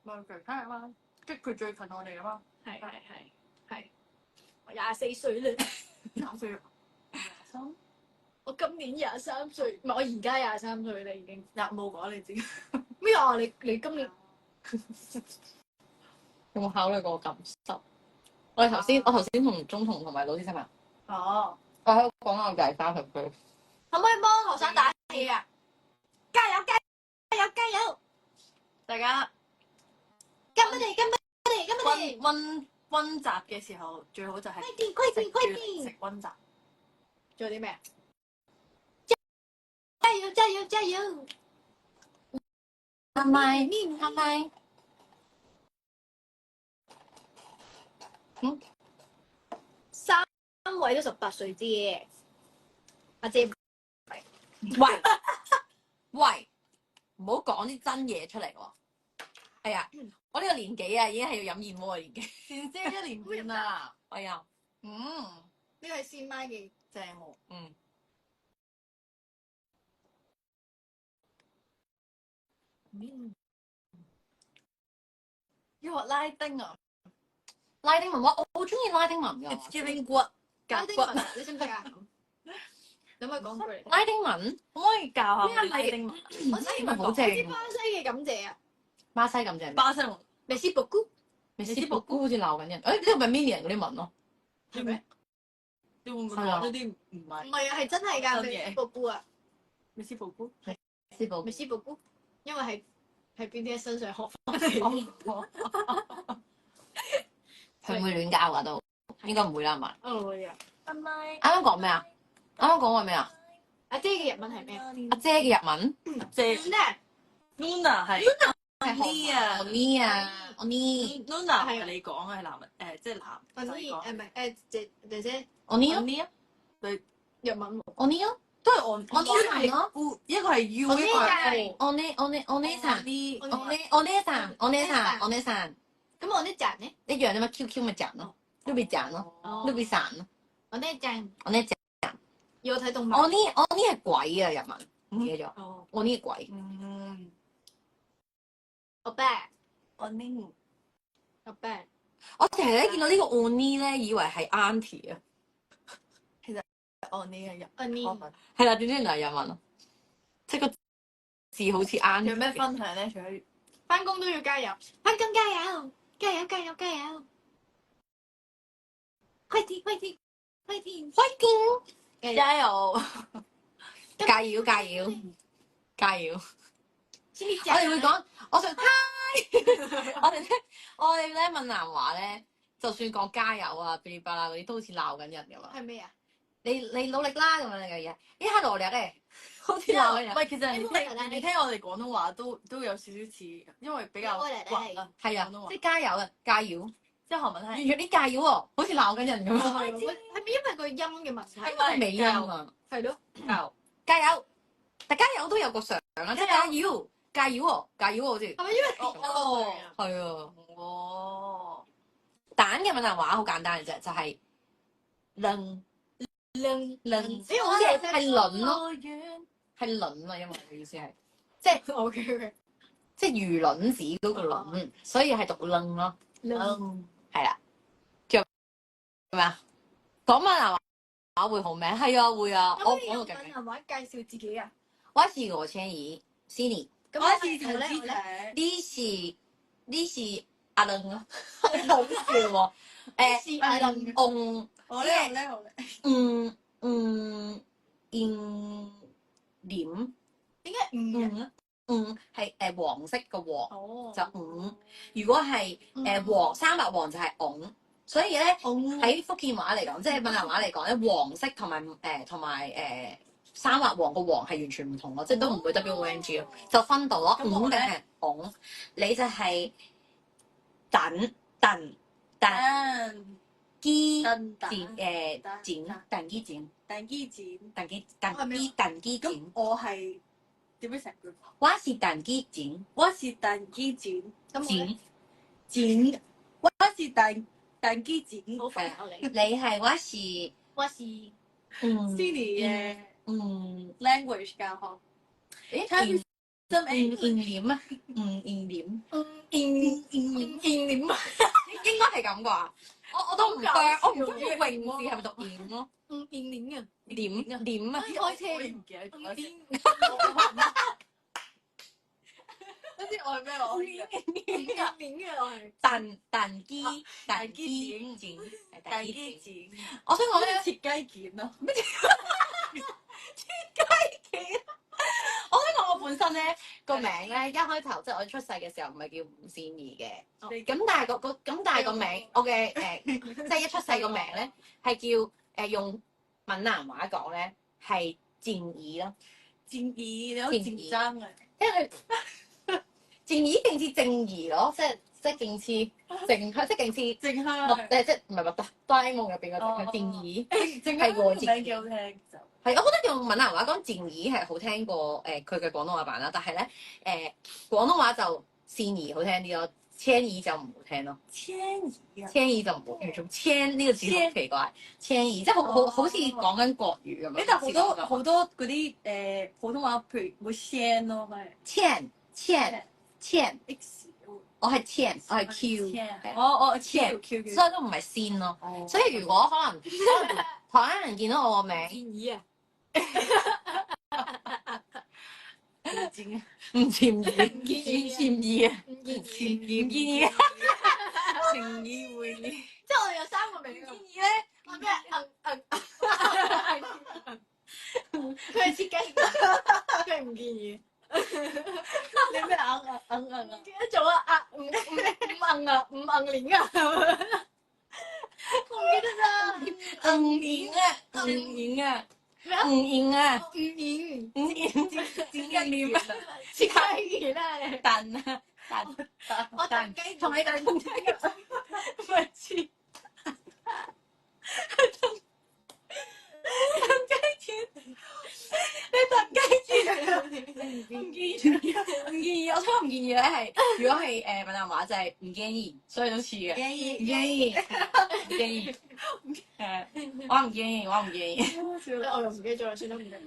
咪其他啊嘛，即係佢最近我哋啊嘛。係，我24歲啦， 廿歲，我今年23歲，唔係我而家23歲啦已經。冇講你知。咩啊？你今年有冇考慮過感受？我頭先同中同埋老師食飯，哦，我喺度講我第30歲。可唔可以幫學生打氣啊？加油！加油！加油！大家跟我哋，跟我哋，跟我哋！温習嘅時候最好就係快啲，快啲，快啲！食温習。做啲咩啊？加油！加油！加油！係咪？係咪？三位都18歲啫，阿姐。喂喂，唔好講啲真嘢出嚟喎！係啊，我呢個年紀啊，已經係要飲燕窩嘅年紀。前姐1年半啦，係啊，呢個係先媽嘅正喎。要學拉丁啊拉丁文我好中意拉丁文㗎。 ，It's giving 骨拉夾丁文骨。，你識唔識啊？可唔可以講句嚟？拉丁文，可唔可以教下我哋拉丁文？我知拉丁文好正我知巴西嘅感謝啊，巴西咁正。巴西文美斯博姑美斯博姑好似鬧緊人，呢個咪 Minion 嗰啲文咯。係咩？你會唔會講呢啲唔係唔係啊，係真係㗎，真嘅美斯博姑啊，美斯布姑？美斯博美斯博姑，因為係邊啲身上學翻嚟。佢唔會亂教㗎都，應該唔會啦，係咪？哦會啊，拜拜。啱啱講咩啊？啱啱講話咩啊？阿姐嘅日文係咩？阿姐嘅日文姐咩？ Luna 係係 Nia 我呢啊，我呢， Luna 係你講嘅係男人即係男仔我呢講。唔係姐姐我呢， Nia 日文喎。我呢咯，都係我呢係咯，一個係 U 一個係 O。我呢層，呢我呢層，我呢層，我呢層咁我呢陣呢？一樣啫嘛，QQ 咪賺咯，都被賺咯，都被散咯，我呢陣我呢隻，要睇動漫。我呢係鬼啊日文，唔記得咗，哦，我呢係鬼，我 bad，我呢我 bad。我成日咧見到呢個我呢咧，以為係 auntie 啊，我呢係日我呢係啦，點知原來係日文咯，即係個字好似 auntie。有咩分享咧？除咗翻工都要加油，翻工加油，加油加油加油！快啲快啲快啲！ fighting，加油！加油加油加油！先至我哋會講，我想 hi，我哋咧閩南話咧，就算講加油啊、噼里啪啦嗰啲，都好似鬧緊人㗎嘛。係咩啊？你努力啦咁樣嘅嘢，一下努力嘅，好似鬧緊人。唔係，其實你聽我哋廣東話都有少少似，因為比較滑啦。係啊廣東，話即係加油啊，加油！即係韓文係完全啲加油喎，好似鬧緊人咁啊！係咪因為個音嘅問題？因為尾音啊，係咯，加油！但加油都有個常啊，即係加油，加油喎，加油喎，好似係咪因為哦係啊。哦，蛋嘅閩南話好簡單嘅啫，就係撚楞撚，咦我好似係撚咯，係撚啊，因為佢意思係即係 OK 即係魚卵子嗰個卵，所以係讀撚咯，係啦。仲有咩啊？講閩南話會好名？係啊，會啊，我講到勁勁。係話介紹自己啊？我是羅千怡 Cindy，咁我是陳咧，之婷。呢是阿撚啊，好笑喎。是阿楞我咧，我咧。點點解五嘅？係黃色個黃哦，就五，如果係黃三白黃就係拱，所以咧喺福建話嚟講，即係閩南話嚟講咧，黃色同埋三白黃個黃係完全唔同咯，即係都唔會 WONG 咯，就分到咯，五定係拱，你就係等機剪等機剪。蛋機剪。等機剪，咁我係點樣成句？我是蛋雞剪我是蛋雞剪咁我咧剪，我是蛋雞剪。好快我嚟，你係我是我是 Cindy 嘅language 教學。誒真點啊？點點啊？應該係咁啩？我都唔好搞笑我唔中意泳字係咪讀點咯？點啊？點啊？開車我唔記得咗。點跟住我係咩話？點我係蛋雞蛋雞剪蛋雞剪。我想講咧，切雞件咯。我想講我本身咧個名咧一開頭即係我出世嘅時候唔係叫吳善儀嘅，咁但係個名我嘅即係一出世個名咧係叫用閩南話講咧係賤兒咯，戰意你好戰爭啊！因為賤兒勁似正義咯，即係勁似正，即係勁似正香即係唔係麥哆啦 A 夢入邊嗰隻賤兒，正係喎名幾好聽就。係，我覺得用閩南話講賤兒係好聽過佢嘅廣東話版啦，但係咧廣東話就善兒好聽啲咯，青兒就唔好聽咯。千兒啊！青兒就唔好，完全青呢個字好奇怪，青兒即係好似講緊國語咁樣。但係好多嗰啲普通話，譬如會聲咯，係青， X。我係青，我係 Q，我青， Q，所以都唔係仙咯。所以如果可能台灣人見到我個名，點啊？唔建議，唔建議啊，唔建議，唔建議。情意會意。即係我哋有三個名㗎。建議咧，我咩？佢係設計，佢係唔建議。你咩唔記得咗啊！五年啊！我唔記得啦。年啊，咩啊？五年啊，五年。點解念啊？設計員啊！蛋啊，我燉雞同你燉雞，咪黐。唔建議，我初唔建議咧係，如果係閩南話就係唔建議，所以都似嘅。唔建議，我唔建議。我又唔記得咗啦，算啦，唔記得咗。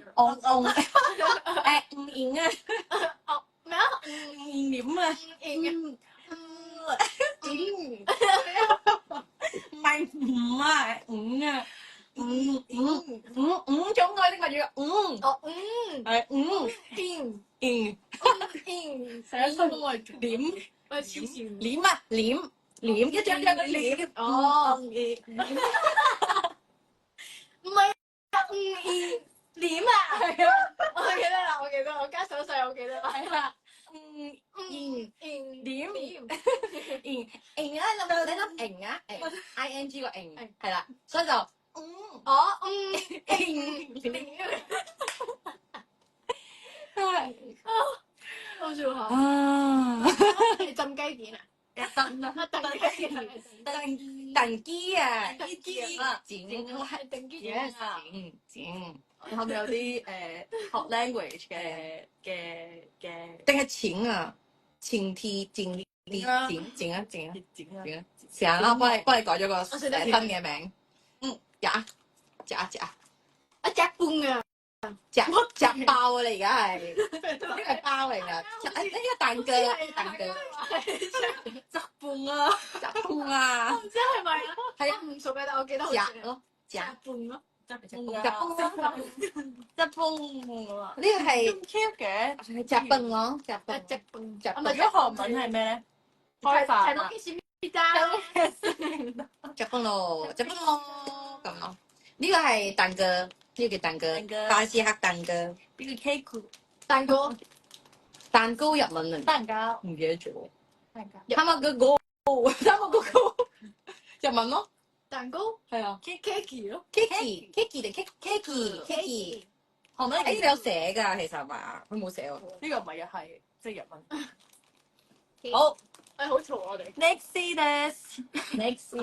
唔應啊，咩啊？唔點啊，唔係唔啊，五種愛的物語，哦，係成日都係點喂，黐線。臉啊臉，一張張嘅臉。哦，唔係臉啊！係啊，我記得啦，我加手勢，我記得啦。係啦，型啊，你諗型啊，ing 個型係啦，所以就好笑下。啊，你浸雞點啊？燉雞啊，燉雞點啊？剪，後面有啲學 language 嘅定係錢啊，前貼剪啊，成日啦，幫你改咗個新嘅名，一半啊！隻包啊！你而家係呢個係包嚟㗎，呢個蛋腳，側半啊，啊，唔知係咪啊？係啊，唔熟嘅，但我記得好似隻咯，隻半咯。半啊，側半啊，呢個係咁 cute 嘅。係隻半咯，隻半，隻半。隻如果韓文係咩咧？開飯啊！隻半咯，咁咯。呢個係蛋糕，呢個叫蛋糕，巴斯克蛋糕。呢個 cake 蛋糕日文嚟，蛋糕，唔記得咗。蛋糕，他們個日文咯，蛋糕係啊 ，cake 咯 ，cake 定 cake，韓文誒有寫㗎，其實係嘛？佢冇寫喎。呢個唔係日系，即係日文。好，好嘈我哋。 Next this Next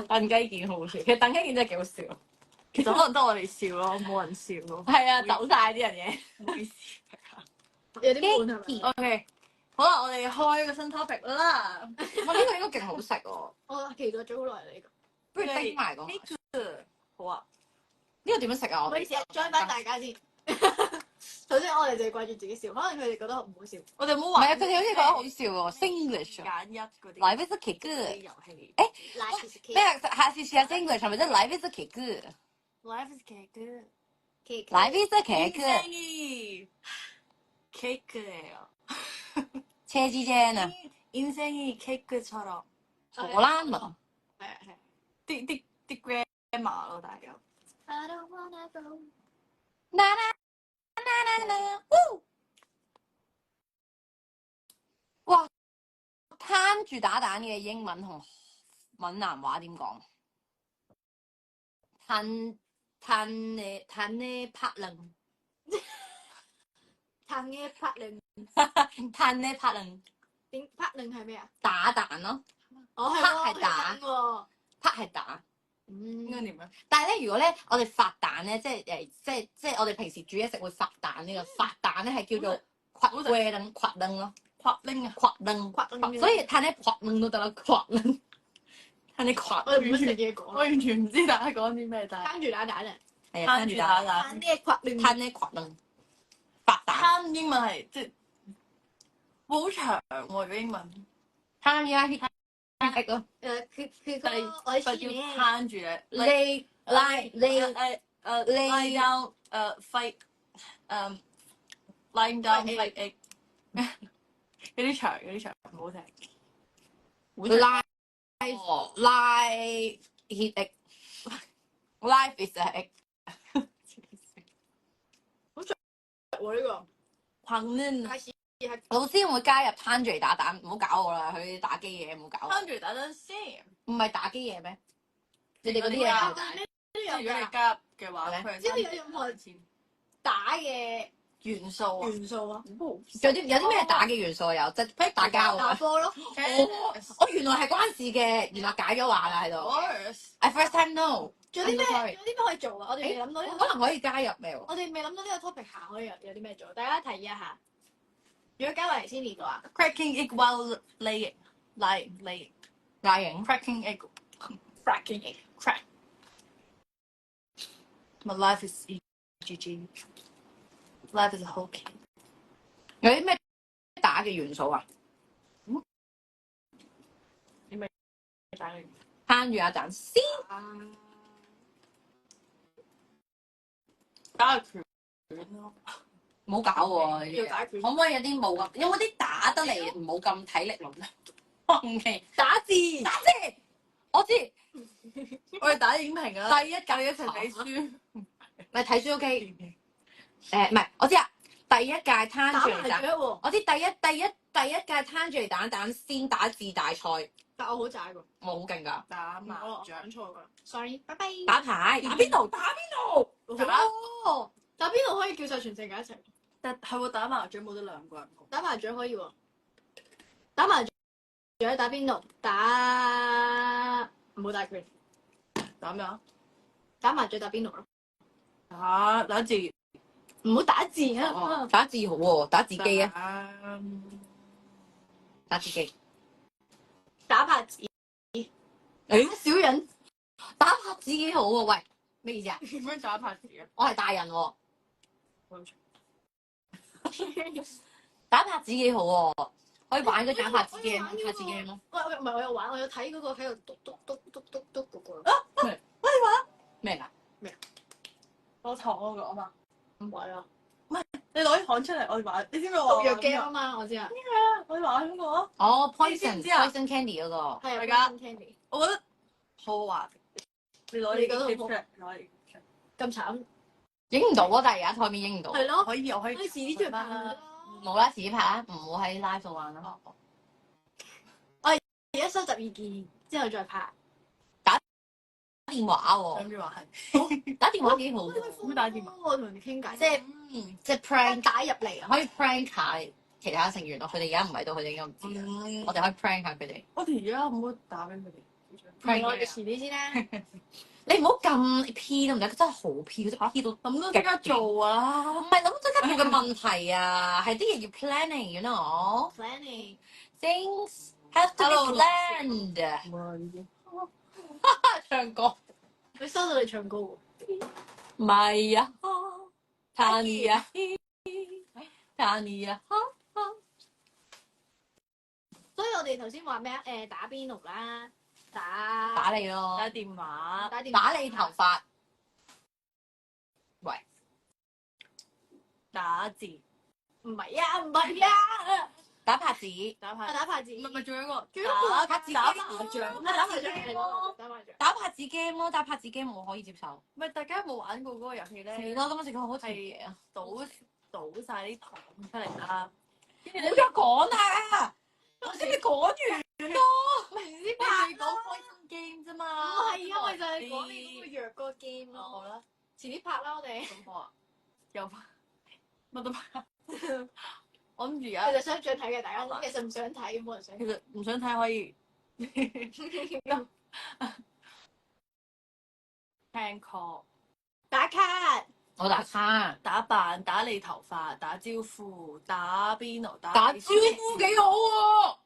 燉雞件好笑，其實燉雞件真係幾好笑。其實可能得我哋笑咯，冇人笑咯。係啊，走晒啲人嘢。唔好意思。有啲悶係咪？ OK，好啦，我哋開個新 topic 啦。哇！呢個應該勁好食喎，我期待咗好耐啦呢個。不如叮埋個。呢個好啊。呢個點樣食啊？唔好意思，join 翻大家先。首先我哋就係掛住自己笑，可能佢哋覺得唔好笑。我哋冇唔係啊，玩。佢哋好似覺得好笑喎，Singlish 啊。揀一嗰啲。Life is a cake。遊戲。咩？下次試下 Singlish 係咪即係 Life is a cake？ Life is cake。 Life is a cake。 인생이 케이크예요. 체지제는 인생이 케이크처럼. 荷蘭文。係啊係。啲 grammar 咯，大家。I don't wanna go。哇！攤住打蛋嘅英文同閩南話點講？攤呢拍楞，攤嘅拍令，攤呢拍楞，點拍令係咩啊？打蛋咯，哦係拍係打喎。拍係打。應該點樣？但係咧，如果咧我哋發蛋咧，即係我哋平時煮嘢食會發蛋呢個發蛋咧係叫做刮龜燈刮燈咯，刮拎啊！刮燈刮燈所以攤呢刮燈都得啦，刮燈攤呢刮我哋唔識食嘢講。我完全唔知大家講啲咩，但係攤住打蛋啊！係啊，攤住打攤蛋。嘅刮令。攤呢刮燈發蛋攤英文係即係好長喎，如果英文。攤呀，hit 咯，佢但係個我要試攤住咧。你lie down fight lying down fight egg 有啲長唔好聽。拉 hit egg life is a egg 喎呢個。狂嫩開始老師會唔會加入攤住嚟打蛋？唔好搞我啦，佢打機嘢唔好搞我。攤住打單先。唔係打機嘢咩？你哋嗰啲嘢啊係打即係如果你加入嘅話，佢係只要有任何打嘅元素啊。元素啊，有啲咩打嘅元素有？即係打交打啊！波咯。我原來係關事嘅，原來解咗話啦喺度。I first time know。仲有啲咩？ sorry 有啲咩可以做啊？我哋未諗到呢個。可能可以加入咩喎？我哋未諗到呢個 topic 下可以有啲咩做，大家提議一下。如果加埋先嚟嘅話 cracking egg while laying laying 拉型 cracking egg crack my life is EGG life is a whole cake 有啲咩打嘅元素啊？攤住一陣先。打個拳咯。唔好搞喎！要打拳可唔可以有啲冇咁？有冇啲打得嚟唔好咁體力勞動？OK，打字。打字我知。我哋打影評啊！第一屆一齊睇書。咪睇書 OK。唔係，我知啊。第一屆攤打住嚟打，麻雀喎，我知第一屆攤住嚟打蛋先打字大賽，但我好渣喎。我好勁㗎。打麻雀。講錯㗎，sorry，拜拜。打牌打邊爐？打邊爐？哦，打邊爐可以叫晒全世界一齊。但係喎，打麻雀冇得兩個人講。打麻雀可以喎，打麻雀打邊爐，打唔好打拳，打咩啊？打麻雀打邊爐咯，打字。唔好打字啊！哦打字好喎，打字機啊，打字機。打拍子，誒，少人打拍子幾好喎？喂，咩意思啊？點樣打拍子啊？我係大人喎。打拍子幾好喎，可以玩嗰種拍子 game，拍子 game 咯。喂，唔係我有玩，我有睇嗰個喺度篤嗰個。咩㗎？攞糖嗰個啊嘛。唔係啊，你攞啲糖出嚟，我哋玩。你知唔知我毒藥 game 啊嘛，我知啊，我哋玩嗰個啊？哦你知唔知啊，poison candy 嗰個。係啊大家 Candy 我覺得好好玩。你攞你覺得好啲 clip 出嚟，攞啲咁慘，影唔到啊！但係而家台面影唔到。係咯，可以，我可以。可以遲啲再拍啦。冇啦，遲啲拍啦，唔好喺 live 度玩啦。而家收集意見之後再拍。打電話喎，諗住話係。打電話幾好喎，咁打電話我同人哋傾偈，即係即係 prank 打入嚟啊！可以 prank 下其他成員咯。佢哋而家唔喺度，佢哋應該唔知啊。我哋可以 prank 下佢哋。我哋而家可唔可以打俾佢哋？唔係我哋遲啲先啦。你唔好咁 P 都唔得，佢真係好 P，佢真係 P 到諗都即刻做啊！唔係諗即刻做嘅問題啊，係啲嘢要 planning，you know。 Planning Things have to Hello， be planned。唱歌佢收到你唱歌喎。唔係啊，Tanya 啊，Tanya 啊，所以我哋頭先話咩啊？打邊爐啦，打打你咯，打電話，打你頭髮。喂，打字，唔係啊，唔係啊，打拍子，打牌，打拍子。唔係仲有一個，仲有一個拍子打 game 麻將，打麻將係咯，打麻將。打拍子 game 咯，打拍子 game 我可以接受。唔係大家有冇玩過嗰個遊戲咧？係咯，今日食個好甜嘢啊！倒晒啲糖出嚟啦，跟住唔好再講啦，我先你講完咯。明知你拍講開心 game 啫嘛。唔係啊，咪就係講你嗰個弱個 game 咯。好啦，遲啲拍啦，我哋。咁好啊，又拍，乜都拍。我諗住其而家實想唔想睇嘅，大家其實唔想睇，冇人想其。實唔想睇可以聽 call、打卡，我打卡，打扮、打你頭髮、打招呼、打邊爐、打招呼幾好喎。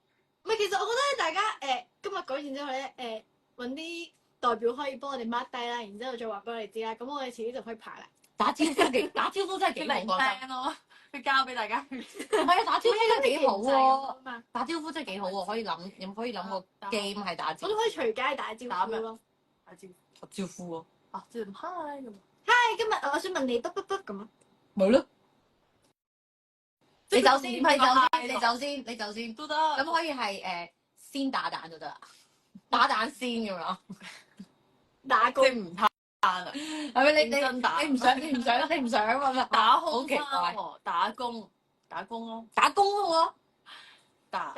唔係，其實我覺得大家今日講完之後咧揾啲代表可以幫我哋 mark 低啦，然之後再話俾我哋知啦。咁我哋遲啲就可以排啦。打招呼真係幾嚟好啊！聽咯，佢交俾大家。唔係啊，打招呼真係幾好喎。嘛，打招呼真係幾好喎，可以諗個 game 係打招呼。我都可以隨街打招呼咯。打招呼打招呼喎。啊，即係 hi 咁。今日我想問你卜咁啊。咪咯。你走先，即係你走先，唔你走先，你走先。都得。咁可以係先打蛋就得啦，打蛋先咁樣。打工即係唔攤啊！係咪真打你唔想咁樣打好奇怪，喎，打工咯，打工咯打工打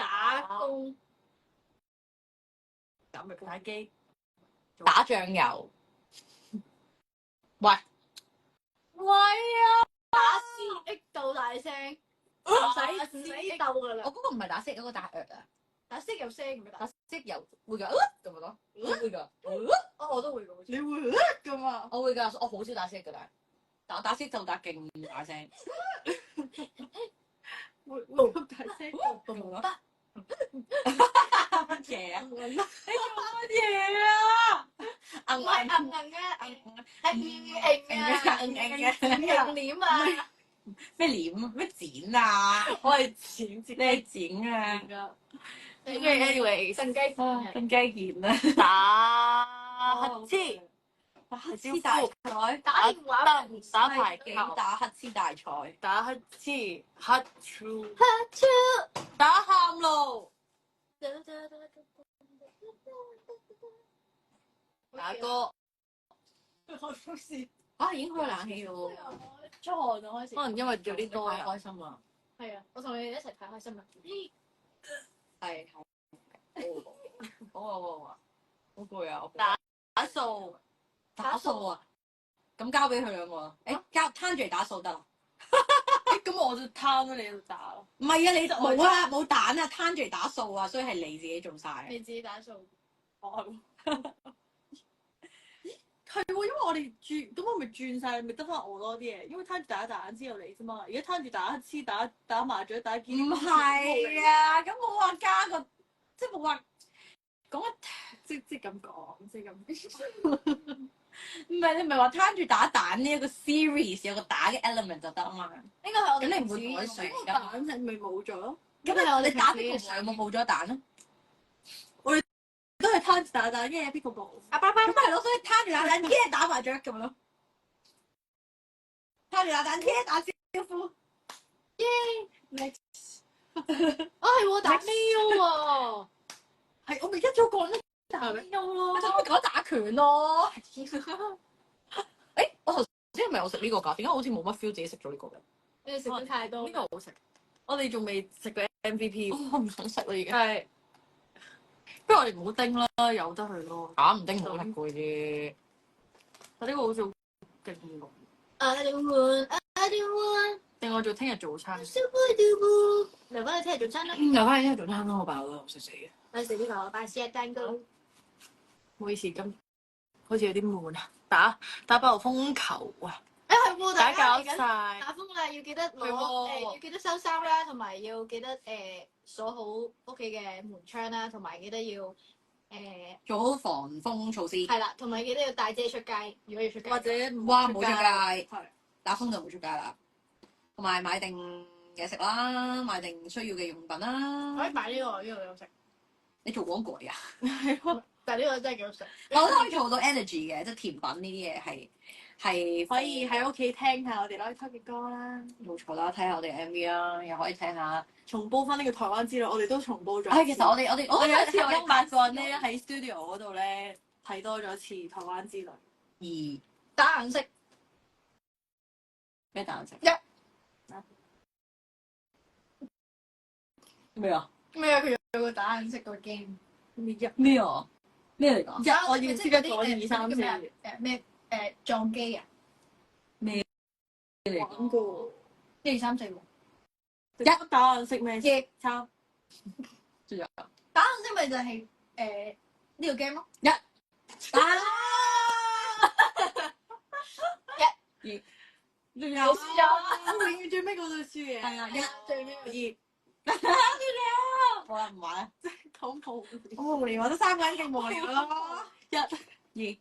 機，喎，打醬油。喂啊！打 C 到大聲，唔使鬥噶啦。我嗰個唔係打色，嗰個打啊。打識有聲咁樣打色又會㗎，咁樣咯，會㗎。我都會嘅，好似。你會㗎嘛？我會㗎，我好少打色㗎，但我打色就打勁大聲。會咁大聲咁咯。乜嘢啊？你做乜嘢啊？唔係硬嘅，係硬臉啊！咩臉啊？咩剪啊？我係剪接你係剪啊？㗎。跟住 anyways，神雞更加嚴啦，打乞嗤，打乞嗤大賽，打電話打排幾球，打乞嗤大賽，打乞嗤，打喊路，打歌。已經開冷氣咯喎，出汗就開始。可能因為有啲多太人，開心啦。係啊，我同你哋一齊太開心啦。係，好攰啊！打數，打數啊！咁交俾佢兩個啦。交攤住嚟打數得啦。咁我就攤咗你度打咯。唔係啊，你冇啊，冇蛋啊，攤住嚟打數啊，所以係你自己做晒。你自己打數。係喎，因為我哋轉，咁我咪轉晒，咪得翻我多啲嘢。因為攤住打蛋之後你啫嘛，而家攤住打乞嗤、打麻雀、打機。唔係啊，咁冇話加個，即係冇話講一，即咁講，即咁。唔係你唔係話攤住打蛋呢一個 series 有個打嘅 element 就得啊嘛。呢個係我哋咁你唔會改水㗎。蛋係咪冇咗？咁你打邊個有冇冇咗蛋啊？都係攤住打蛋，一係邊個冇？阿爸爸咁係咯，所以攤住打蛋，一係打麻雀咁咯。攤住打蛋，一係打招呼。係喎，打 mail 喎。係我咪一早講呢打 mail 咯，我就可以講打拳咯。我頭先係咪有食呢個㗎？點解好似冇乜 feel 自己食咗呢個嘅？你哋食得太多呢。個好食，我哋仲未食過 MVP，我唔想食啦已經。係不如我哋唔好叮啦，由得佢咯。打唔定冇食過啫。但呢個好似好勁喎， I don't want 定我做聽日早餐。留翻你聽日早餐啦。留翻去聽日早餐咯，我飽啦，我食死嘅。我食呢個巴士蛋糕。唔好意思，咁好似有啲悶啊！打爆風球啊！係喎，大大家搞家嚟緊晒，打風啦，要記得攞係喎要記得收衫啦，同埋要記得鎖好屋企嘅門窗啦，同埋記得要做好防風措施。係啦，同埋記得要帶遮出街，如果要出街。或者哇，冇出街，係打風就冇出街啦。同埋買定嘢食啦，買定需要嘅用品啦。可以買呢個幾好食，你做廣告嚟㗎？係喎，但係呢個真係幾好食。我覺得可以做到 energy 嘅，即係甜品呢啲嘢係可以喺屋企聽下我哋 Live Talk 嘅歌啦，冇錯啦，睇下我哋 MV 啦，又可以聽下。重播翻呢個台灣之旅，我哋都重播咗。其實我哋我有一次我哋八個人咧咧喺 studio 嗰度咧睇多咗次台灣之旅。打顏色咩打顏色？一咩啊？咩啊？佢有個打顏色個 game。咩啊？咩嚟講？一我要知得咗2、3、4。咩撞機啊？咩嚟玩講？過1、2、3、4喎。一打顏色咩？嘅3。仲有打顏色咪就係呢個 game 咯。打。仲有輸咗永遠最尾嗰度輸嘅。係啊，最尾2。好啦，唔玩啦。好無聊。好無聊啊！得3個人勁無聊咯。1、2。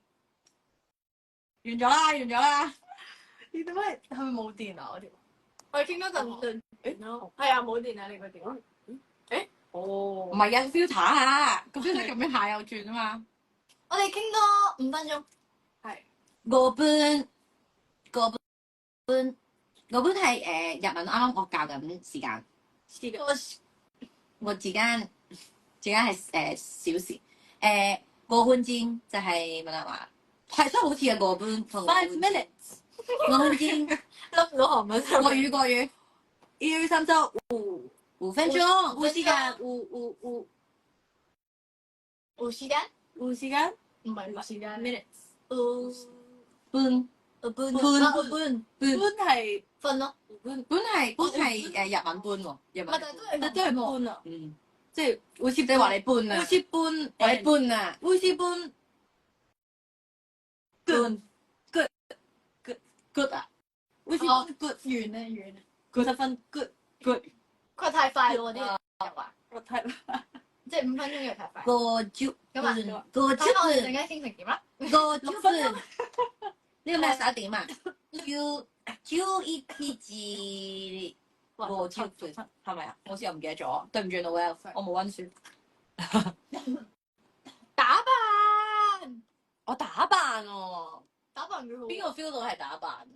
完咗啦，完咗啦。你點解係咪冇電啊？我條我哋傾多陣咯。係啊，冇電啊！你個電話。哦唔。係啊，filter 啊，個 filter 咁樣下右轉啊嘛。我哋傾多5分鐘。係。嗰本係日文，啱啱我教緊時間。我時間係小時。個半鐘就係乜啊？係真係好似啊，個半同 5 minutes。個半鐘。諗唔到韓文。國語。1、2、3、4、5分鐘。5時間。5時間？ 5時間。唔係時間。minutes。半半係分咯。本係日文半喎，日文咪但係都係半啊，即係會即係話你半啊，會切半，話你半啊，會切半。good 啊，會切半 good 完啊，10分 good。佢話太快咯啲人又話，我睇即係5分鐘又太快。個10咁啊，分，睇下我哋陣間傾成點啦。個10分，呢個咩11點啊？11時個10分係咪啊？好似我唔記得咗，對唔住 Noel，我冇温書。打扮，我打扮喎，打扮幾好。邊個 feel 到係打扮？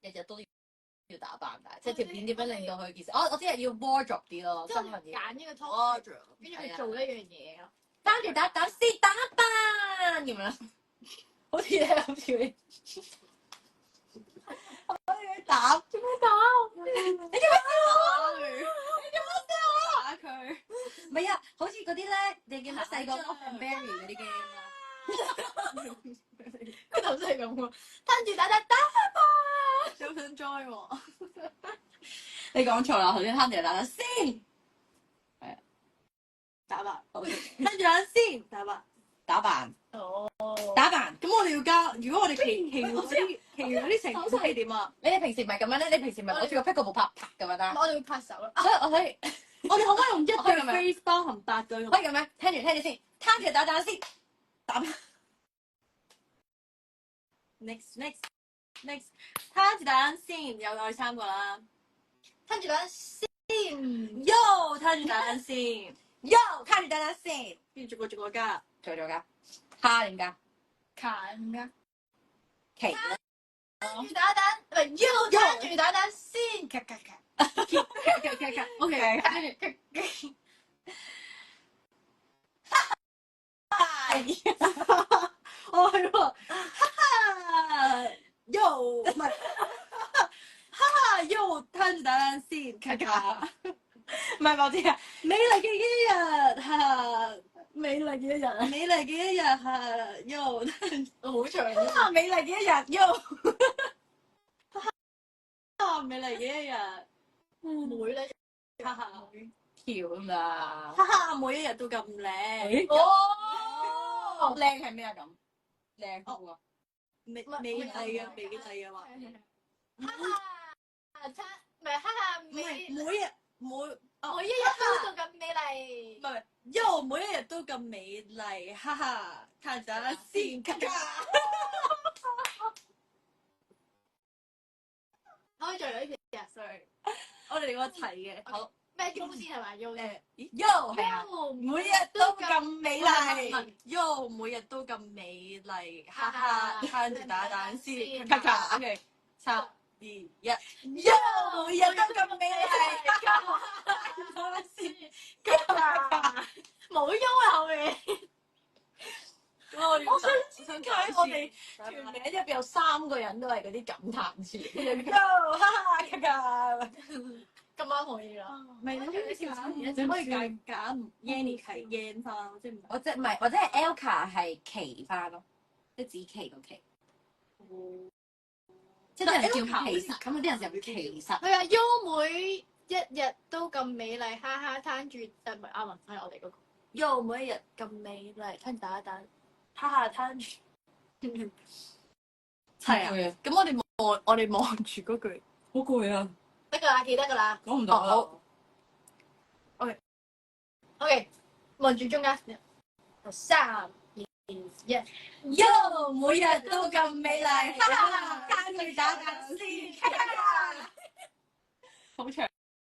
日日都要打扮，但係即係條片點樣令到佢件事？我知係要 wardrobe 啲咯，即係新聞嘢。揀一個 topic，跟住去做一樣嘢咯。擔住打先打扮咁樣，好似你好似你。打做咩打？你做咩笑？你做咩笑啊？打佢。唔係啊，好似嗰啲咧，你記唔記得細個 Love and Berry 嗰啲 game 啊？佢頭先係咁喎，攤住打扮。有想 join 喎。你講錯啦，頭先攤住打先。係啊，打扮。跟住等先，打扮。打扮。哦。打扮。咁我哋要加，如果我哋其餘嗰啲成績係點啊？你哋平時唔係咁樣咧？你平時咪攞住個 pickleball 拍咁樣啦？我哋會拍手咯。所以我可以，我哋可唔可以用一句可以咁樣 phrase 包含8句？可以咁樣聽住先，攤住打先，打扮。next，攤住打先，又我哋3個啦。攤住打先 Yo， 攤住打先 Yo， 攤住打先，跟住逐個加。做加。蝦點加？近㗎。旗。攤住打蛋，唔係 U 攤住打蛋先，咔。OK，跟住。哦係喎，哈哈，Yo 唔係，哈哈 Yo 攤住打先，咔。唔係我知啊，美麗嘅一日哈，美麗嘅一日啊！美麗嘅一日哈，Yo 好長啊！美麗嘅一日 Yo， 美麗嘅一日，妹咧，哈哈，跳啊嘛。哈哈，每一日都咁靚。哦，靚係咩啊咁？靚好啊！美麗嘅話，哈哈，咪哈哈唔美，係每日每一日都咁美麗。唔係，喲每一日都咁美麗，哈哈！睇下先，咔咔。可以再嚟呢條啊 sorry，我哋個齊嘅，好咩 U 先係咪 U 先？喲係啊，每每日都咁美麗，喲每日都咁美麗，哈哈！撐住打蛋先，咔咔。OK， 3、2、1，喲每日都咁美麗，哈哈！打蛋先，咔咔。冇 U 啊後面。我想睇我哋團名入邊有3個人都係嗰啲感嘆詞，喲哈哈咔咔。咁啱可以啦。唔係你可以揀 Yanny 係 Yan 翻，即係唔或者唔係，或者係 Elka 係奇翻咯，即係子琪個奇，即係啲人叫其實，咁有啲人就叫其實。係啊 U 每一日都咁美麗，哈哈攤住唔係啱啊，係我哋嗰個。喲每一日咁美麗，攤打一單，哈哈攤住。係啊，咁我哋望住嗰句，好攰啊！得㗎啦，記得㗎啦。講唔到好。OK，望住中間。3、2、1。喲每日都咁美麗，哈哈攤住打蛋先，好長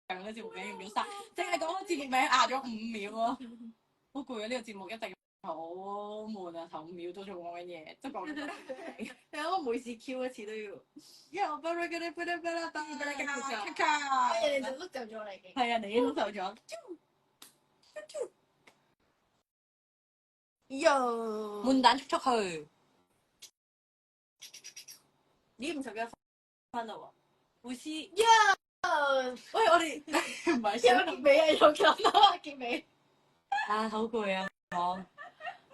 嘅節目名要唔要刪？淨係講個節目名壓咗5秒咯，好攰啊！呢個節目一定好悶啊，頭5秒都仲講緊嘢，即係講緊。你諗我每次 Q 一次都要，喲巴拉巴拉巴拉巴拉巴拉咔咔，人哋就碌走咗啦已經。係啊，你已經碌走咗。喲悶蛋速速去，咦50幾分啦喎，會師。Yo，喂我哋唔係有結尾啊，有咁多結尾。啊好攰啊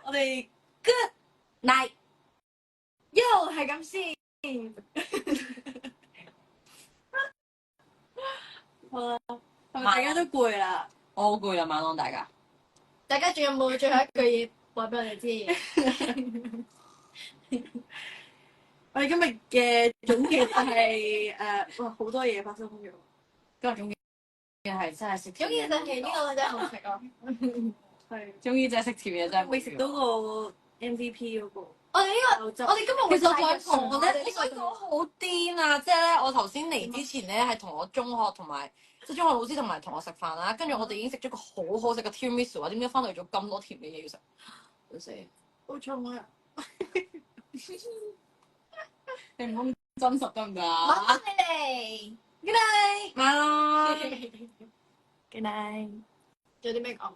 我哋 good night。 Yo 係咁先。好啦，係咪大家都攰啦？我好攰啊，晚安大家。大家仲有冇最後一句嘢話俾我哋知？我哋今日嘅總結就係哇好多嘢發生咗。今日總結係真係食總之就係呢個真係好食咯。係，終於真係食甜嘢真係未食到個 MVP 嗰個。我哋呢個，我哋今日其實我想講咧，呢呢個好癲啊！即係咧，我頭先嚟之前咧，係同我中學同埋即係中學老師同埋同學食飯啦，跟住我哋已經食咗個好好食嘅 tiramisu 啊！點解翻到嚟咗咁多甜嘅嘢要食？好死！好重啊！你唔好咁真實得唔得晚啊？安你哋，晚安。 Good night。仲有啲咩講？